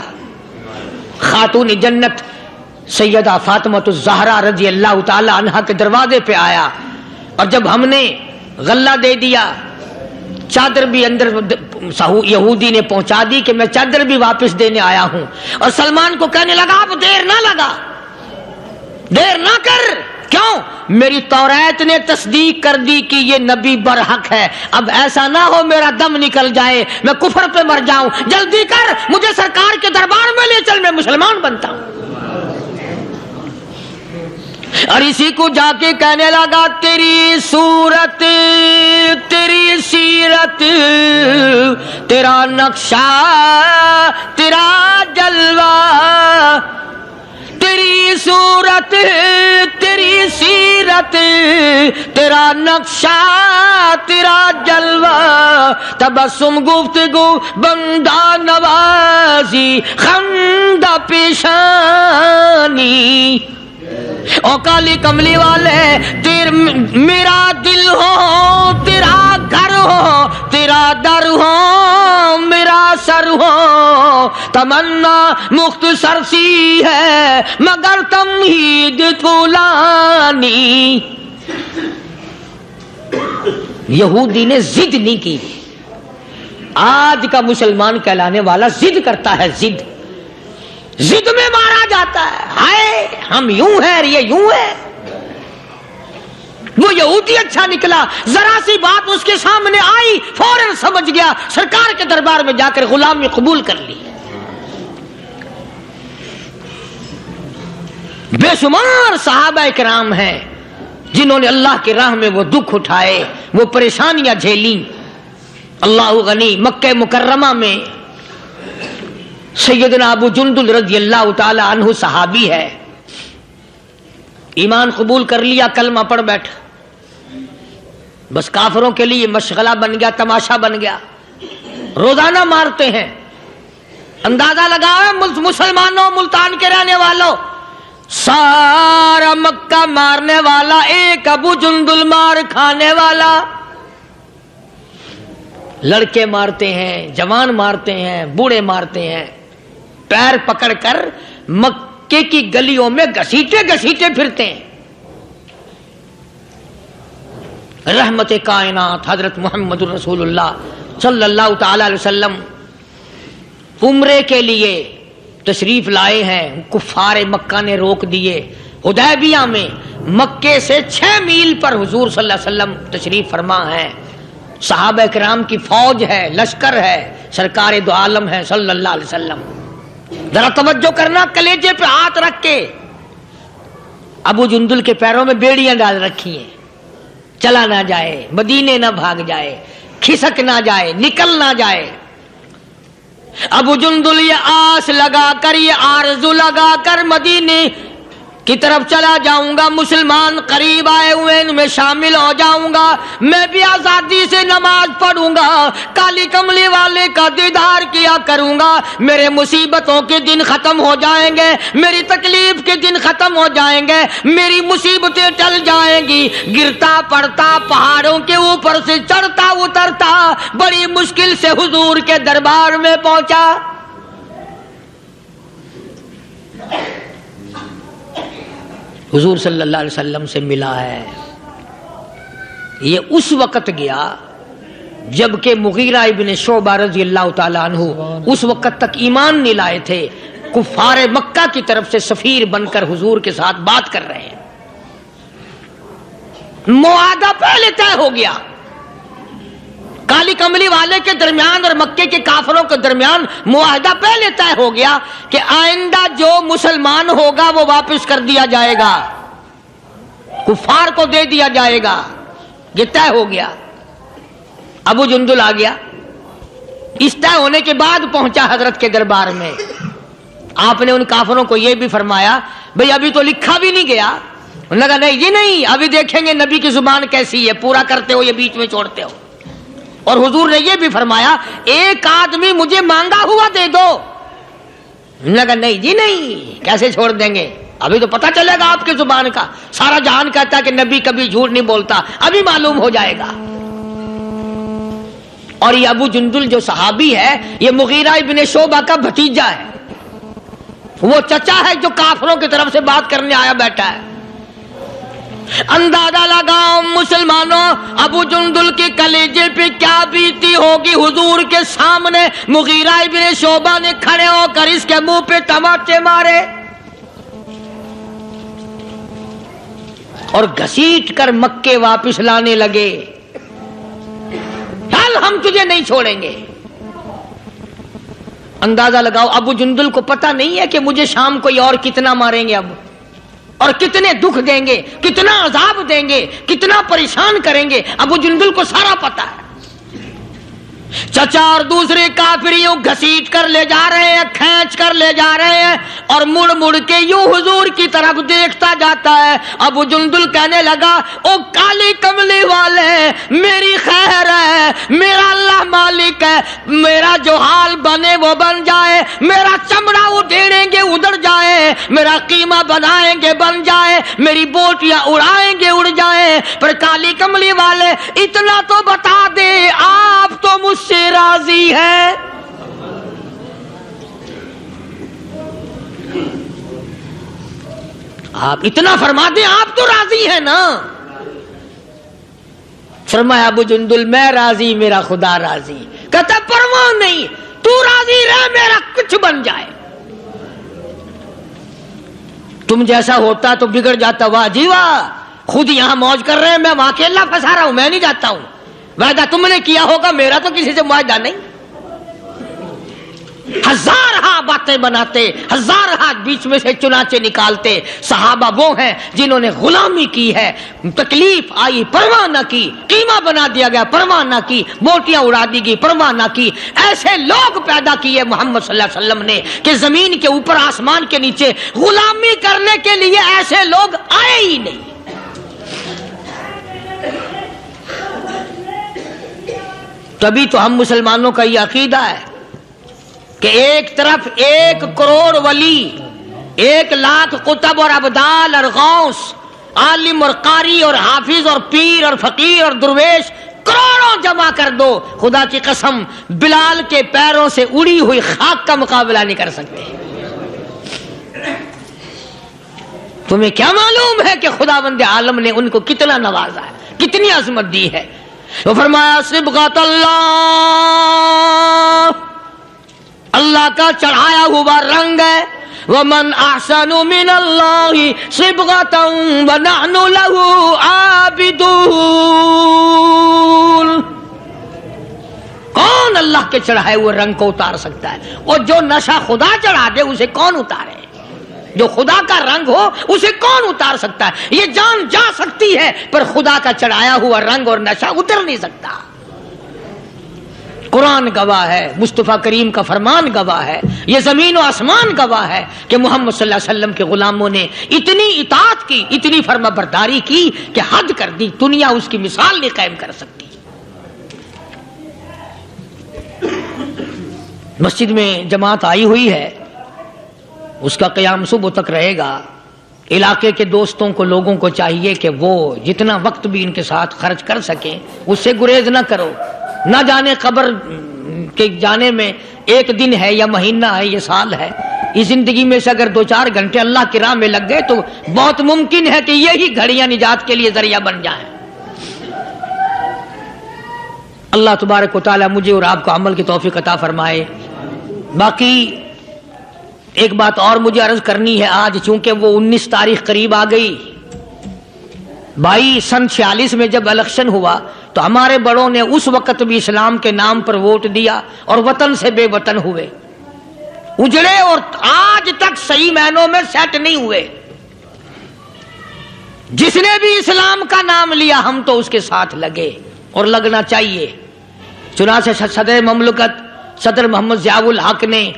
خاتون جنت سیدہ فاطمہ الزہرا رضی اللہ تعالی عنہا کے دروازے پہ آیا، اور جب ہم نے غلہ دے دیا، چادر بھی اندر یہودی نے پہنچا دی کہ میں چادر بھی واپس دینے آیا ہوں، اور سلمان کو کہنے لگا اب دیر نہ لگا، دیر نہ کر، کیوں؟ میری توریت نے تصدیق کر دی کہ یہ نبی برحق ہے، اب ایسا نہ ہو میرا دم نکل جائے، میں کفر پہ مر جاؤں، جلدی کر، مجھے سرکار کے دربار میں لے چل، میں مسلمان بنتا ہوں۔ اور اسی کو جا کے کہنے لگا تیری صورت، تیری سیرت، تیرا نقشہ، تیرا جلوہ، تیری صورت، تیری سیرت، تیرا نقشہ، تیرا جلوہ، تبسم گفتگو بندہ نوازی خندہ پیشانی، او کالی کملی والے میرا دل ہو، تیرا گھر ہو، تیرا در ہو، میرا سر ہو، تمنا مختصر سی ہے مگر تمہید طولانی۔ یہودی نے ضد نہیں کی، آج کا مسلمان کہلانے والا ضد کرتا ہے، ضد میں مارا جاتا ہے، ہائے ہم یوں ہیں، یہ یوں ہے۔ وہ یہودی اچھا نکلا، ذرا سی بات اس کے سامنے آئی فوراً سمجھ گیا، سرکار کے دربار میں جا کر غلامی قبول کر لی۔ بے شمار صحابہ کرام ہیں جنہوں نے اللہ کی راہ میں وہ دکھ اٹھائے، وہ پریشانیاں جھیلیں۔ اللہ غنی، مکہ مکرمہ میں سیدنا ابو جندل رضی اللہ تعالی عنہ صحابی ہے، ایمان قبول کر لیا، کلمہ پڑھ بیٹھا، بس کافروں کے لیے مشغلہ بن گیا، تماشا بن گیا، روزانہ مارتے ہیں۔ اندازہ لگاؤ مسلمانوں، ملتان کے رہنے والوں، سارا مکہ مارنے والا ایک ابو جندل مار کھانے والا۔ لڑکے مارتے ہیں، جوان مارتے ہیں، بوڑھے مارتے ہیں، پیر پکڑ کر مکے کی گلیوں میں گھسیٹے گھسیٹے پھرتے ہیں۔ رحمت کائنات حضرت محمد رسول اللہ صلی اللہ تعالی علیہ وسلم عمرے کے لیے تشریف لائے ہیں، کفار مکہ نے روک دیے۔ حدیبیہ میں مکے سے 6 میل پر حضور صلی اللہ علیہ وسلم تشریف فرما ہیں، صحابہ کرام کی فوج ہے، لشکر ہے، سرکار دو عالم ہے صلی اللہ علیہ وسلم۔ ذرا توجہ کرنا، کلیجے پہ ہاتھ رکھ کے ابو جندل کے پیروں میں بیڑیاں ڈال رکھی ہیں، چلا نہ جائے، مدینے نہ بھاگ جائے، کھسک نہ جائے، نکل نہ جائے۔ ابو جندل یہ آس لگا کر، یہ آرزو لگا کر مدینے کی طرف چلا جاؤں گا، مسلمان قریب آئے ہوئے ان میں شامل ہو جاؤں گا، میں بھی آزادی سے نماز پڑھوں گا، کالی کملی والے کا دیدار کیا کروں گا، میرے مصیبتوں کے دن ختم ہو جائیں گے، میری تکلیف کے دن ختم ہو جائیں گے، میری مصیبتیں ٹل جائیں گی۔ گرتا پڑتا پہاڑوں کے اوپر سے چڑھتا اترتا بڑی مشکل سے حضور کے دربار میں پہنچا۔ حضور صلی اللہ علیہ وسلم سے ملا ہے۔ یہ اس وقت گیا جبکہ مغیرہ ابن شعبہ رضی اللہ تعالی عنہ اس وقت تک ایمان نہیں لائے تھے، کفار مکہ کی طرف سے سفیر بن کر حضور کے ساتھ بات کر رہے ہیں۔ معاہدہ پہلے طے ہو گیا، کالی کملی والے کے درمیان اور مکے کے کافروں کے درمیان معاہدہ پہلے طے ہو گیا کہ آئندہ جو مسلمان ہوگا وہ واپس کر دیا جائے گا، کفار کو دے دیا جائے گا، یہ طے ہو گیا۔ ابو جندل آ گیا، اس طے ہونے کے بعد پہنچا حضرت کے دربار میں۔ آپ نے ان کافروں کو یہ بھی فرمایا بھئی ابھی تو لکھا بھی نہیں گیا۔ انہوں نے کہا نہیں جی نہیں، ابھی دیکھیں گے نبی کی زبان کیسی ہے، پورا کرتے ہو یا بیچ میں چھوڑتے ہو۔ اور حضور نے یہ بھی فرمایا ایک آدمی مجھے مانگا ہوا دے دو۔ انہوں نے کہا نہیں جی نہیں، کیسے چھوڑ دیں گے، ابھی تو پتہ چلے گا آپ کی زبان کا، سارا جہان کہتا ہے کہ نبی کبھی جھوٹ نہیں بولتا، ابھی معلوم ہو جائے گا۔ اور یہ ابو جندل جو صحابی ہے یہ مغیرہ ابن شعبہ کا بھتیجا ہے، وہ چچا ہے جو کافروں کی طرف سے بات کرنے آیا بیٹھا ہے۔ اندازہ لگاؤ مسلمانوں ابو جندل کے کلیجے پہ کیا بیتی ہوگی. حضور کے سامنے مغیرہ ابن شعبہ نے کھڑے ہو کر اس کے منہ پہ تماچے مارے اور گھسیٹ کر مکے واپس لانے لگے. چل ہم تجھے نہیں چھوڑیں گے. اندازہ لگاؤ ابو جندل کو پتہ نہیں ہے کہ مجھے شام کوئی اور کتنا ماریں گے اب، اور کتنے دکھ دیں گے، کتنا عذاب دیں گے، کتنا پریشان کریں گے. ابو جندل کو سارا پتہ ہے. چچا اور دوسرے کافریوں گھسیٹ کر لے جا رہے ہیں، کھینچ کر لے جا رہے ہیں اور مڑ مڑ کے یوں حضور کی طرف دیکھتا جاتا ہے. ابو جندل کہنے لگا او کالی کملی والے میری خیر ہے، میرا اللہ مالک ہے، میرا جو حال بنے وہ بن جائے، میرا چمڑا اڈھیڑیں گے اڑ جائے، میرا قیمہ بنائیں گے بن جائے، میری بوٹیاں اڑائیں گے اڑ جائے، پر کالی کملی والے اتنا تو بتا دے آپ تو مجھ سے راضی ہے. آپ اتنا فرما دیں آپ تو راضی ہیں نا. فرمایا ابو جندل میں راضی میرا خدا راضی. کہتا پرواہ نہیں تو راضی رہ میرا کچھ بن جائے. تم جیسا ہوتا تو بگڑ جاتا. واہ جی واہ خود یہاں موج کر رہے ہیں میں وہاں اکیلا پھنسا رہا ہوں، میں نہیں جاتا ہوں. وعدہ تم نے کیا ہوگا میرا تو کسی سے معاہدہ نہیں. ہزار ہاں باتیں بناتے، ہزار ہاں بیچ میں سے چنانچے نکالتے. صحابہ وہ ہیں جنہوں نے غلامی کی ہے، تکلیف آئی پرواہ نہ کی، قیمہ بنا دیا گیا پرواہ نہ کی، بوٹیاں اڑا دی گئی پرواہ نہ کی. ایسے لوگ پیدا کیے محمد صلی اللہ علیہ وسلم نے کہ زمین کے اوپر آسمان کے نیچے غلامی کرنے کے لیے ایسے لوگ آئے ہی نہیں. تبھی تو ہم مسلمانوں کا یہ عقیدہ ہے کہ ایک طرف 1 کروڑ ولی، 1 لاکھ قطب اور ابدال اور غوث، عالم اور قاری اور حافظ اور پیر اور فقیر اور درویش کروڑوں جمع کر دو، خدا کی قسم بلال کے پیروں سے اڑی ہوئی خاک کا مقابلہ نہیں کر سکتے. تمہیں کیا معلوم ہے کہ خداوند عالم نے ان کو کتنا نوازا ہے، کتنی عظمت دی ہے. وہ فرمایا صبغۃ اللہ کا چڑھایا ہوا رنگ ہے. وَمَنْ أَحْسَنُ مِنَ اللَّهِ صِبْغَةً وَنَحْنُ لَهُ عَابِدُونَ. کون اللہ کے چڑھائے ہوئے رنگ کو اتار سکتا ہے؟ اور جو نشہ خدا چڑھا دے اسے کون اتارے؟ جو خدا کا رنگ ہو اسے کون اتار سکتا ہے؟ یہ جان جا سکتی ہے پر خدا کا چڑھایا ہوا رنگ اور نشہ اتر نہیں سکتا. قرآن گواہ ہے، مصطفیٰ کریم کا فرمان گواہ ہے، یہ زمین و آسمان گواہ ہے کہ محمد صلی اللہ علیہ وسلم کے غلاموں نے اتنی اطاعت کی، اتنی فرما برداری کی کہ حد کر دی. دنیا اس کی مثال نہیں قائم کر سکتی. مسجد میں جماعت آئی ہوئی ہے، اس کا قیام صبح تک رہے گا. علاقے کے دوستوں کو، لوگوں کو چاہیے کہ وہ جتنا وقت بھی ان کے ساتھ خرچ کر سکیں اس سے گریز نہ کرو. نہ جانے قبر کے جانے میں 1 دن ہے یا مہینہ ہے یا سال ہے. اس زندگی میں سے اگر 2-4 گھنٹے اللہ کی راہ میں لگ گئے تو بہت ممکن ہے کہ یہی گھڑیاں نجات کے لیے ذریعہ بن جائیں. اللہ تبارک و تعالی مجھے اور آپ کو عمل کی توفیق عطا فرمائے. باقی ایک بات اور مجھے عرض کرنی ہے. آج چونکہ وہ 19 تاریخ قریب آ گئی، بھائی سن 46 میں جب الیکشن ہوا تو ہمارے بڑوں نے اس وقت بھی اسلام کے نام پر ووٹ دیا اور وطن سے بے وطن ہوئے، اجڑے اور آج تک صحیح معنوں میں سیٹ نہیں ہوئے. جس نے بھی اسلام کا نام لیا ہم تو اس کے ساتھ لگے اور لگنا چاہیے. چنانچہ صدر مملکت صدر محمد ضیاء الحق نے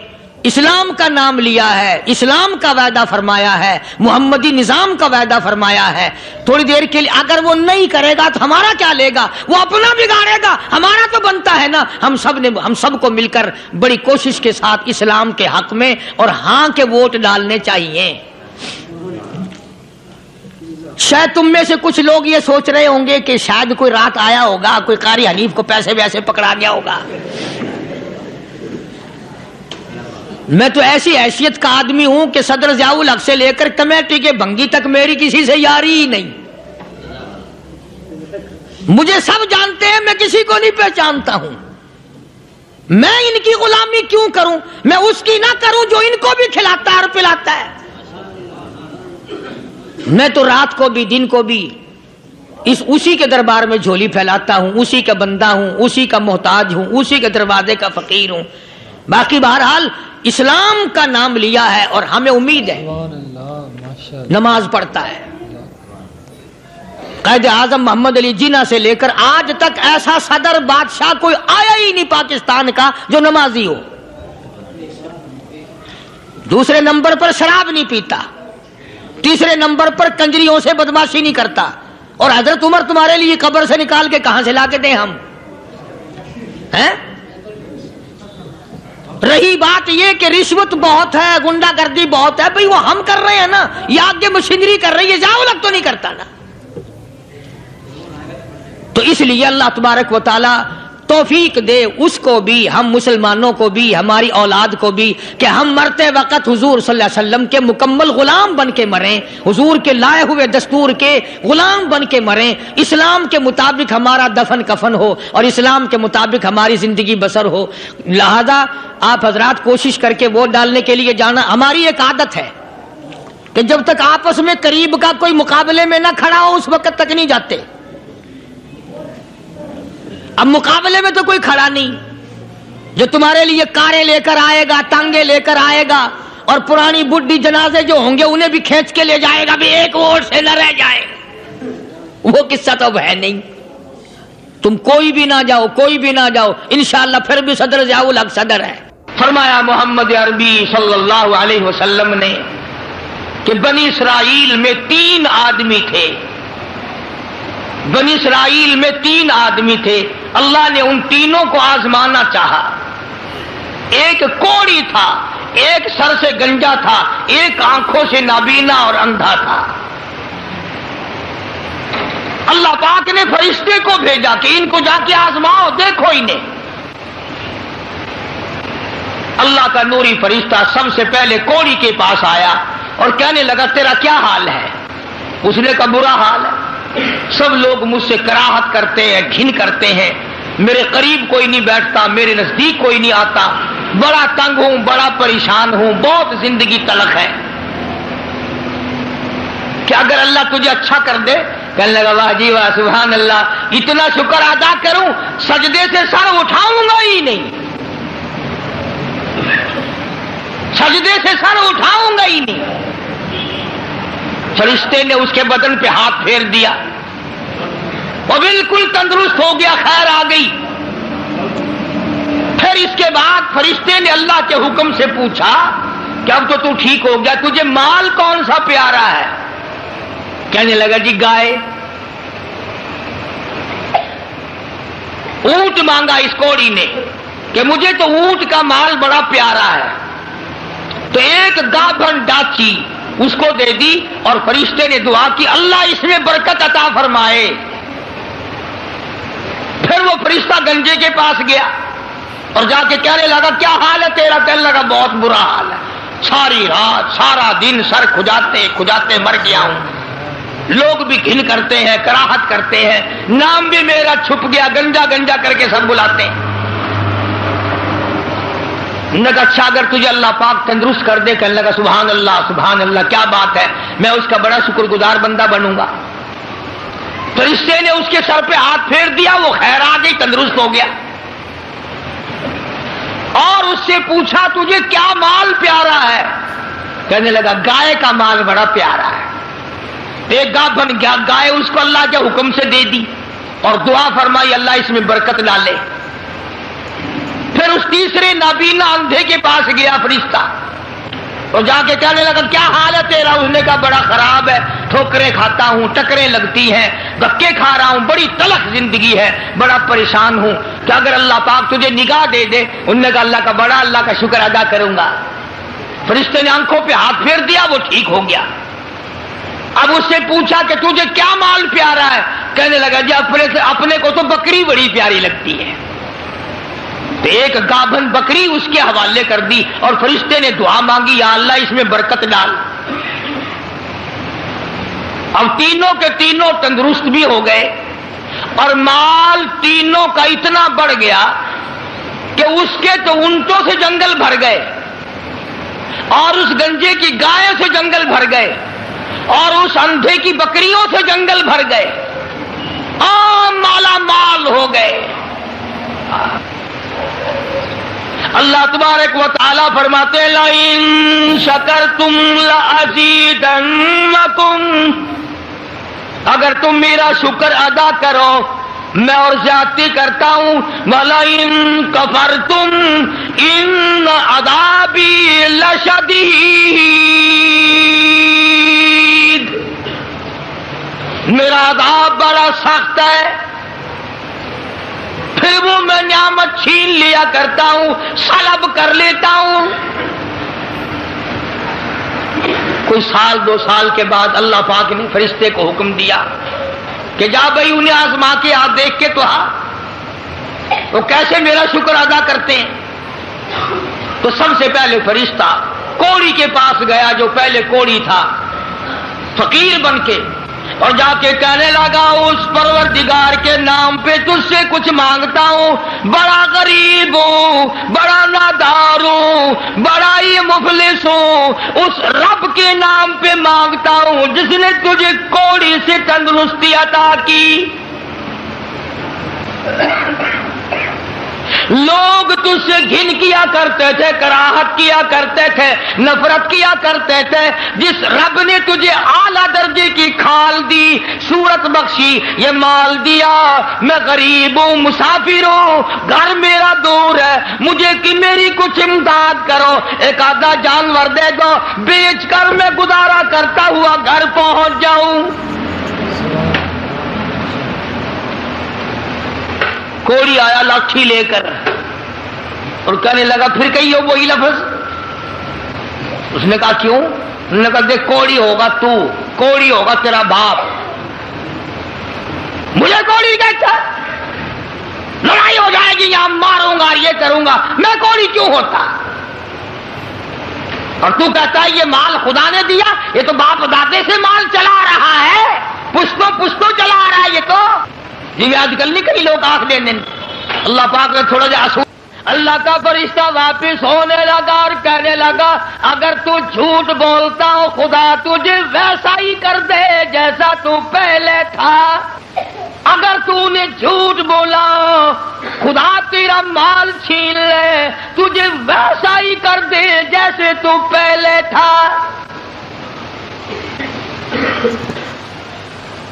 اسلام کا نام لیا ہے، اسلام کا وعدہ فرمایا ہے، محمدی نظام کا وعدہ فرمایا ہے. تھوڑی دیر کے لیے اگر وہ نہیں کرے گا تو ہمارا کیا لے گا؟ وہ اپنا بگاڑے گا، ہمارا تو بنتا ہے نا. ہم سب کو مل کر بڑی کوشش کے ساتھ اسلام کے حق میں اور ہاں کے ووٹ ڈالنے چاہیے. شاید تم میں سے کچھ لوگ یہ سوچ رہے ہوں گے کہ شاید کوئی رات آیا ہوگا، کوئی قاری حنیف کو پیسے ویسے پکڑا گیا ہوگا. میں تو ایسی حیثیت کا آدمی ہوں کہ صدر ضیاء الحق سے لے کر کمیٹی کے بھنگی تک میری کسی سے یاری ہی نہیں. مجھے سب جانتے ہیں، میں کسی کو نہیں پہچانتا ہوں، میں ان کی غلامی کیوں کروں؟ میں اس کی نہ کروں جو ان کو بھی کھلاتا ہے اور پلاتا ہے۔ میں تو رات کو بھی دن کو بھی اسی کے دربار میں جھولی پھیلاتا ہوں، اسی کا بندہ ہوں، اسی کا محتاج ہوں، اسی کے دروازے کا فقیر ہوں۔ باقی بہرحال اسلام کا نام لیا ہے اور ہمیں امید ہے، نماز پڑھتا ہے۔ قائد اعظم محمد علی جناح سے لے کر آج تک ایسا صدر بادشاہ کوئی آیا ہی نہیں پاکستان کا جو نمازی ہو۔ دوسرے نمبر پر شراب نہیں پیتا، تیسرے نمبر پر کنجریوں سے بدماشی نہیں کرتا، اور حضرت عمر تمہارے لیے قبر سے نکال کے کہاں سے لا کے دیں ہم ہیں؟ رہی بات یہ کہ رشوت بہت ہے، گنڈا گردی بہت ہے، بھئی وہ ہم کر رہے ہیں نا، یہ آگے مشینری کر رہی ہے، جاؤ لگ تو نہیں کرتا نا۔ تو اس لیے اللہ تبارک و تعالی توفیق دے اس کو بھی، ہم مسلمانوں کو بھی، ہماری اولاد کو بھی، کہ ہم مرتے وقت حضور صلی اللہ علیہ وسلم کے مکمل غلام بن کے مریں، حضور کے لائے ہوئے دستور کے غلام بن کے مریں، اسلام کے مطابق ہمارا دفن کفن ہو اور اسلام کے مطابق ہماری زندگی بسر ہو۔ لہذا آپ حضرات کوشش کر کے ووٹ ڈالنے کے لیے جانا۔ ہماری ایک عادت ہے کہ جب تک آپس میں قریب کا کوئی مقابلے میں نہ کھڑا ہو اس وقت تک نہیں جاتے۔ اب مقابلے میں تو کوئی کھڑا نہیں، جو تمہارے لیے کاریں لے کر آئے گا، ٹانگے لے کر آئے گا، اور پرانی بڈھی جنازے جو ہوں گے انہیں بھی کھینچ کے لے جائے گا، بھی ایک ووٹ سے نہ رہ جائے، وہ قصہ تو اب ہے نہیں۔ تم کوئی بھی نہ جاؤ، کوئی بھی نہ جاؤ، انشاءاللہ پھر بھی صدر ضیاء الحق صدر ہے۔ فرمایا محمد عربی صلی اللہ علیہ وسلم نے کہ بنی اسرائیل میں 3 آدمی تھے، بنی اسرائیل میں 3 آدمی تھے، اللہ نے ان تینوں کو آزمانا چاہا۔ ایک کوڑی تھا، ایک سر سے گنجا تھا، ایک آنکھوں سے نابینا اور اندھا تھا۔ اللہ پاک نے فرشتے کو بھیجا کہ ان کو جا کے آزماؤ، دیکھو انہیں۔ اللہ کا نوری فرشتہ سب سے پہلے کوڑی کے پاس آیا اور کہنے لگا تیرا کیا حال ہے؟ اس نے کہا برا حال ہے، سب لوگ مجھ سے کراہت کرتے ہیں، گھن کرتے ہیں، میرے قریب کوئی نہیں بیٹھتا، میرے نزدیک کوئی نہیں آتا، بڑا تنگ ہوں، بڑا پریشان ہوں، بہت زندگی تلخ ہے۔ کہ اگر اللہ تجھے اچھا کر دے، کہنے لگا واہ جی واہ، سبحان اللہ، اتنا شکر ادا کروں سجدے سے سر اٹھاؤں گا ہی نہیں، سجدے سے سر اٹھاؤں گا ہی نہیں۔ فرشتے نے اس کے بدن پہ ہاتھ پھیر دیا، وہ بالکل تندرست ہو گیا، خیر آ گئی۔ پھر اس کے بعد فرشتے نے اللہ کے حکم سے پوچھا کہ اب تو ٹھیک ہو گیا، تجھے مال کون سا پیارا ہے؟ کہنے لگا جی گائے۔ اونٹ مانگا اس کوڑی نے کہ مجھے تو اونٹ کا مال بڑا پیارا ہے، تو ایک گابھن ڈاچی اس کو دے دی، اور فرشتے نے دعا کی اللہ اس میں برکت عطا فرمائے۔ پھر وہ فرشتہ گنجے کے پاس گیا اور جا کے کہنے لگا کیا حال ہے تیرا؟ کہنے لگا بہت برا حال ہے، ساری رات سارا دن سر کھجاتے کھجاتے مر گیا ہوں، لوگ بھی گھن کرتے ہیں، کراہت کرتے ہیں، نام بھی میرا چھپ گیا، گنجا گنجا کر کے سب بلاتے ہیں۔ نے کہا اچھا اگر تجھے اللہ پاک تندرست کر دے، کہنے لگا سبحان اللہ کیا بات ہے، میں اس کا بڑا شکر گزار بندہ بنوں گا۔ فرشتے نے اس کے سر پہ ہاتھ پھیر دیا، وہ خیر آ گئی، تندرست ہو گیا، اور اس سے پوچھا تجھے کیا مال پیارا ہے؟ کہنے لگا گائے کا مال بڑا پیارا ہے۔ ایک گابھن گائے اس کو اللہ کے حکم سے دے دی اور دعا فرمائی اللہ اس میں برکت ڈالے۔ پھر اس تیسرے نابینا اندھے کے پاس گیا فرشتہ اور جا کے کہنے لگا کیا حال ہے تیرا؟ اس نے کہا بڑا خراب ہے، ٹھوکریں کھاتا ہوں، ٹکریں لگتی ہیں، دھکے کھا رہا ہوں، بڑی تلخ زندگی ہے، بڑا پریشان ہوں، کہ اگر اللہ پاک تجھے نگاہ دے دے۔ انہوں نے کہا اللہ کا شکر ادا کروں گا۔ فرشتے نے آنکھوں پہ ہاتھ پھیر دیا، وہ ٹھیک ہو گیا۔ اب اس سے پوچھا کہ تجھے کیا مال پیارا ہے؟ کہنے لگا جی اپنے کو تو بکری بڑی پیاری لگتی ہے۔ تو ایک گابھن بکری اس کے حوالے کر دی اور فرشتے نے دعا مانگی یا اللہ اس میں برکت ڈال۔ اب تینوں کے تینوں تندرست بھی ہو گئے اور مال تینوں کا اتنا بڑھ گیا کہ اس کے تو اونٹوں سے جنگل بھر گئے، اور اس گنجے کی گائے سے جنگل بھر گئے، اور اس اندھے کی بکریوں سے جنگل بھر گئے، مالا مال ہو گئے۔ اللہ تبارک و تعالیٰ فرماتے ہیں لَئِن شَكَرْتُمْ لَأَزِيدَنَّكُمْ، اگر تم میرا شکر ادا کرو میں اور زیادتی کرتا ہوں، وَلَئِن كَفَرْتُمْ إِنَّ عَذَابِي لَشَدِيدٌ، میرا عذاب بڑا سخت ہے۔ پھر وہ میں نعمت چھین لیا کرتا ہوں، سلب کر لیتا ہوں۔ کوئی سال دو سال کے بعد اللہ پاک نے فرشتے کو حکم دیا کہ جا بھائی انہیں آزما کے آپ دیکھ کے تو وہ کیسے میرا شکر ادا کرتے ہیں۔ تو سب سے پہلے فرشتہ کوڑی کے پاس گیا جو پہلے کوڑی تھا، فقیر بن کے، اور جا کے کہنے لگا اس پروردگار کے نام پہ تجھ سے کچھ مانگتا ہوں، بڑا غریب ہوں، بڑا نادار ہوں، بڑا ہی مفلس ہوں، اس رب کے نام پہ مانگتا ہوں جس نے تجھے کوڑی سے تندرستی عطا کی۔ لوگ تجھ سے گھن کیا کرتے تھے، کراہت کیا کرتے تھے، نفرت کیا کرتے تھے، جس رب نے تجھے اعلیٰ درجے کی کھال دی، صورت بخشی، یہ مال دیا، میں غریب ہوں، مسافر ہوں، گھر میرا دور ہے، مجھے کہ میری کچھ امداد کرو، ایک آدھا جانور دے دو، بیچ کر میں گزارا کرتا ہوا گھر پہنچ جاؤں۔ کوڑی آیا لاٹھی لے کر اور کہنے لگا پھر کہیے وہی لفظ۔ اس نے کہا کیوں؟ انہوں نے کہا دیکھ کوڑی ہوگا تو، کوڑی ہوگا تیرا باپ، مجھے کوڑی کہتا، لڑائی ہو جائے گی یہاں ماروں گا یہ کروں گا، میں کوڑی کیوں ہوتا؟ اور تو کہتا ہے یہ مال خدا نے دیا، یہ تو باپ دادے سے مال چلا رہا ہے، پشتوں پشتوں چلا رہا ہے یہ تو۔ جی آج کل نہیں کئی لوگ آنکھ دیں دن، اللہ پاک نے تھوڑا جا اللہ کا فرشتہ واپس ہونے لگا اور کہنے لگا اگر تو جھوٹ بولتا ہو خدا تجھے ویسا ہی کر دے جیسا تو پہلے تھا۔ اگر تو نے جھوٹ بولا خدا تیرا مال چھین لے، تجھے ویسا ہی کر دے جیسے تو پہلے تھا۔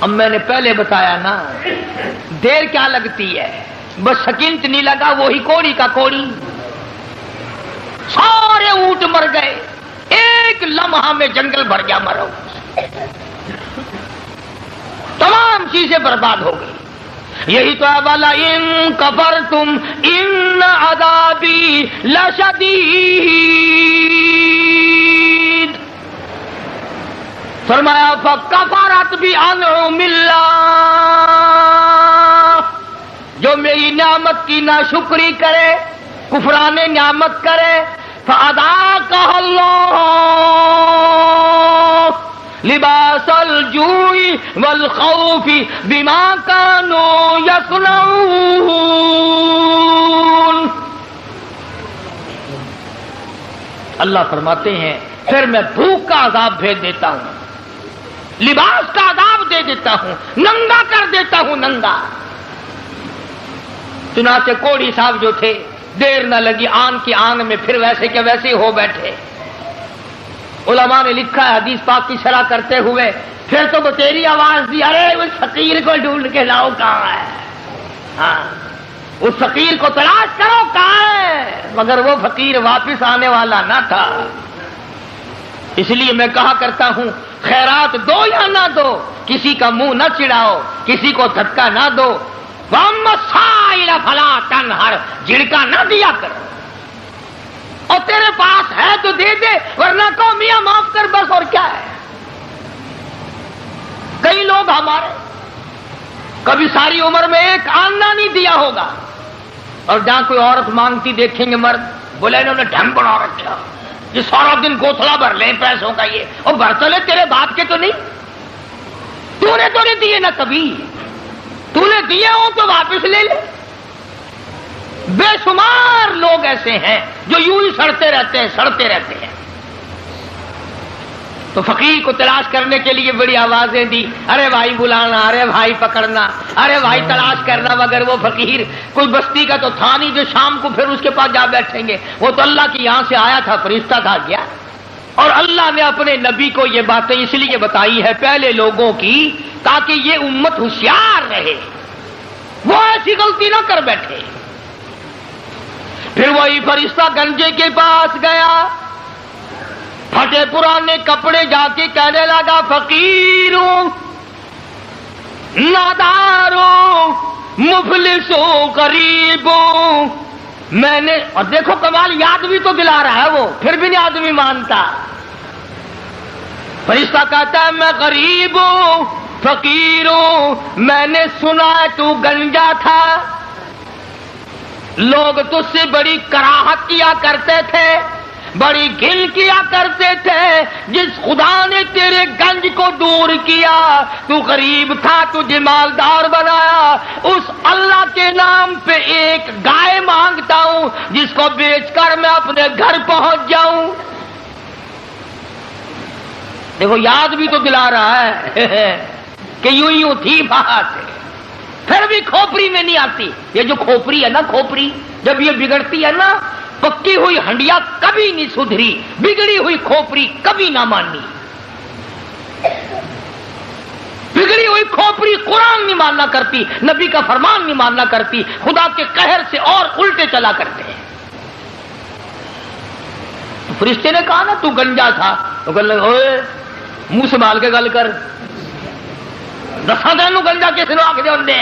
اب میں نے پہلے بتایا نا، دیر کیا لگتی ہے، بس سکینت نہیں لگا، وہی کوڑی کا کوڑی، سارے اونٹ مر گئے، ایک لمحہ میں جنگل بھر گیا، مرو، تمام چیزیں برباد ہو گئی۔ یہی تو ہے وَلَئِن كَفَرْتُمْ إِنَّ عَذَابِي لَشَدِيدٌ، فرمایا فَكَفَرَتْ بِأَنْعُمِ اللَّهِ، جو میری نعمت کی ناشکری کرے، کفران نعمت کرے، فَأَذَاقَهَا اللَّهُ لِبَاسَ الْجُوعِ وَالْخَوْفِ بِمَا كَانُوا يَصْنَعُونَ۔ اللہ فرماتے ہیں پھر میں بھوک کا عذاب بھیج دیتا ہوں، لباس کا عذاب دے دیتا ہوں، ننگا کر دیتا ہوں، ننگا۔ چنانچہ کوڑی صاحب جو تھے دیر نہ لگی، آن کی آن میں پھر ویسے کے ویسے ہو بیٹھے۔ علماء نے لکھا ہے حدیث پاک کی شرح کرتے ہوئے، پھر تو بتیری آواز دی ارے اس فقیر کو ڈھونڈ کے لاؤ کہاں ہے، ہاں اس فقیر کو تلاش کرو کہاں ہے، مگر وہ فقیر واپس آنے والا نہ تھا۔ اس لیے میں کہا کرتا ہوں خیرات دو یا نہ دو، کسی کا منہ نہ چڑھاؤ، کسی کو دھکا نہ دو، وَأَمَّا السَّائِلَ فَلَا تَنْهَرْ، جھڑکا نہ دیا کر، اور تیرے پاس ہے تو دے دے، ورنہ کہو میاں معاف کر بس، اور کیا ہے۔ کئی لوگ ہمارے کبھی ساری عمر میں ایک آنا نہیں دیا ہوگا، اور جہاں کوئی عورت مانگتی دیکھیں گے مرد بولے انہوں نے ڈھنگ بنا رکھا، یہ سارا دن گوتھلا بھر لیں پیسوں کا، یہ اور بھر تو لے تیرے باپ کے تو نہیں، تو نے تو نہیں دیے نہ کبھی، تو نے دیے ہو تو واپس لے لے. بے شمار لوگ ایسے ہیں جو یوں ہی سڑتے رہتے ہیں. تو فقیر کو تلاش کرنے کے لیے بڑی آوازیں دی، ارے بھائی بلانا، ارے بھائی پکڑنا، ارے بھائی تلاش کرنا، مگر وہ فقیر کوئی بستی کا تو تھا نہیں جو شام کو پھر اس کے پاس جا بیٹھیں گے. وہ تو اللہ کی یہاں سے آیا تھا، فرشتہ تھا گیا. اور اللہ نے اپنے نبی کو یہ باتیں اس لیے بتائی ہے پہلے لوگوں کی، تاکہ یہ امت ہوشیار رہے، وہ ایسی غلطی نہ کر بیٹھے. پھر وہی فرشتہ گنجے کے پاس گیا، پھٹے پرانے کپڑے جا کے کہنے لگا، فقیروں، ناداروں، مفلسوں، غریبوں، میں نے. اور دیکھو کمال، یاد بھی تو دلا رہا ہے وہ، پھر بھی نہیں آدمی مانتا. فرشتہ کہتا ہے میں غریب ہوں، فقیر ہوں، میں نے سنا تو گنجا تھا، لوگ تجھ سے بڑی کراہت کیا کرتے تھے، بڑی گھن کیا کرتے تھے. جس خدا نے تیرے گنج کو دور کیا، تو غریب تھا، تجھے مالدار بنایا، اس اللہ کے نام پہ ایک گائے مانگتا ہوں جس کو بیچ کر میں اپنے گھر پہنچ جاؤں. دیکھو یاد بھی تو دلا رہا ہے کہ یوں تھی بات. پھر بھی کھوپڑی میں نہیں آتی. یہ جو کھوپڑی ہے نا، کھوپڑی جب یہ بگڑتی ہے نا، پکی ہوئی ہنڈیا کبھی نہیں سدھری، بگڑی ہوئی کھوپڑی کبھی نہ مانی. بگڑی ہوئی کھوپڑی قرآن نہیں ماننا کرتی، نبی کا فرمان نہیں ماننا کرتی، خدا کے قہر سے اور الٹے چلا کرتے ہیں. تو فرشتے نے کہا نا تو گنجا تھا، تو کہنے لگا اوے منہ سنبھال کے گل کر، دساں دن گنجا کس نے آ کے دے.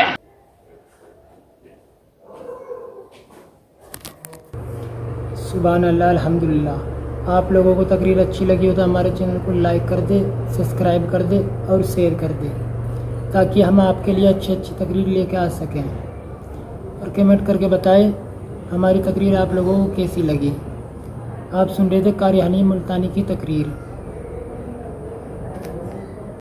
سبحان اللہ، الحمدللہ. آپ لوگوں کو تقریر اچھی لگی ہو تو ہمارے چینل کو لائک کر دے، سبسکرائب کر دے اور شیئر کر دے، تاکہ ہم آپ کے لیے اچھی تقریر لے کے آ سکیں. اور کمنٹ کر کے بتائیں ہماری تقریر آپ لوگوں کو کیسی لگی. آپ سن رہے تھے قاری حنیف ملتانی کی تقریر.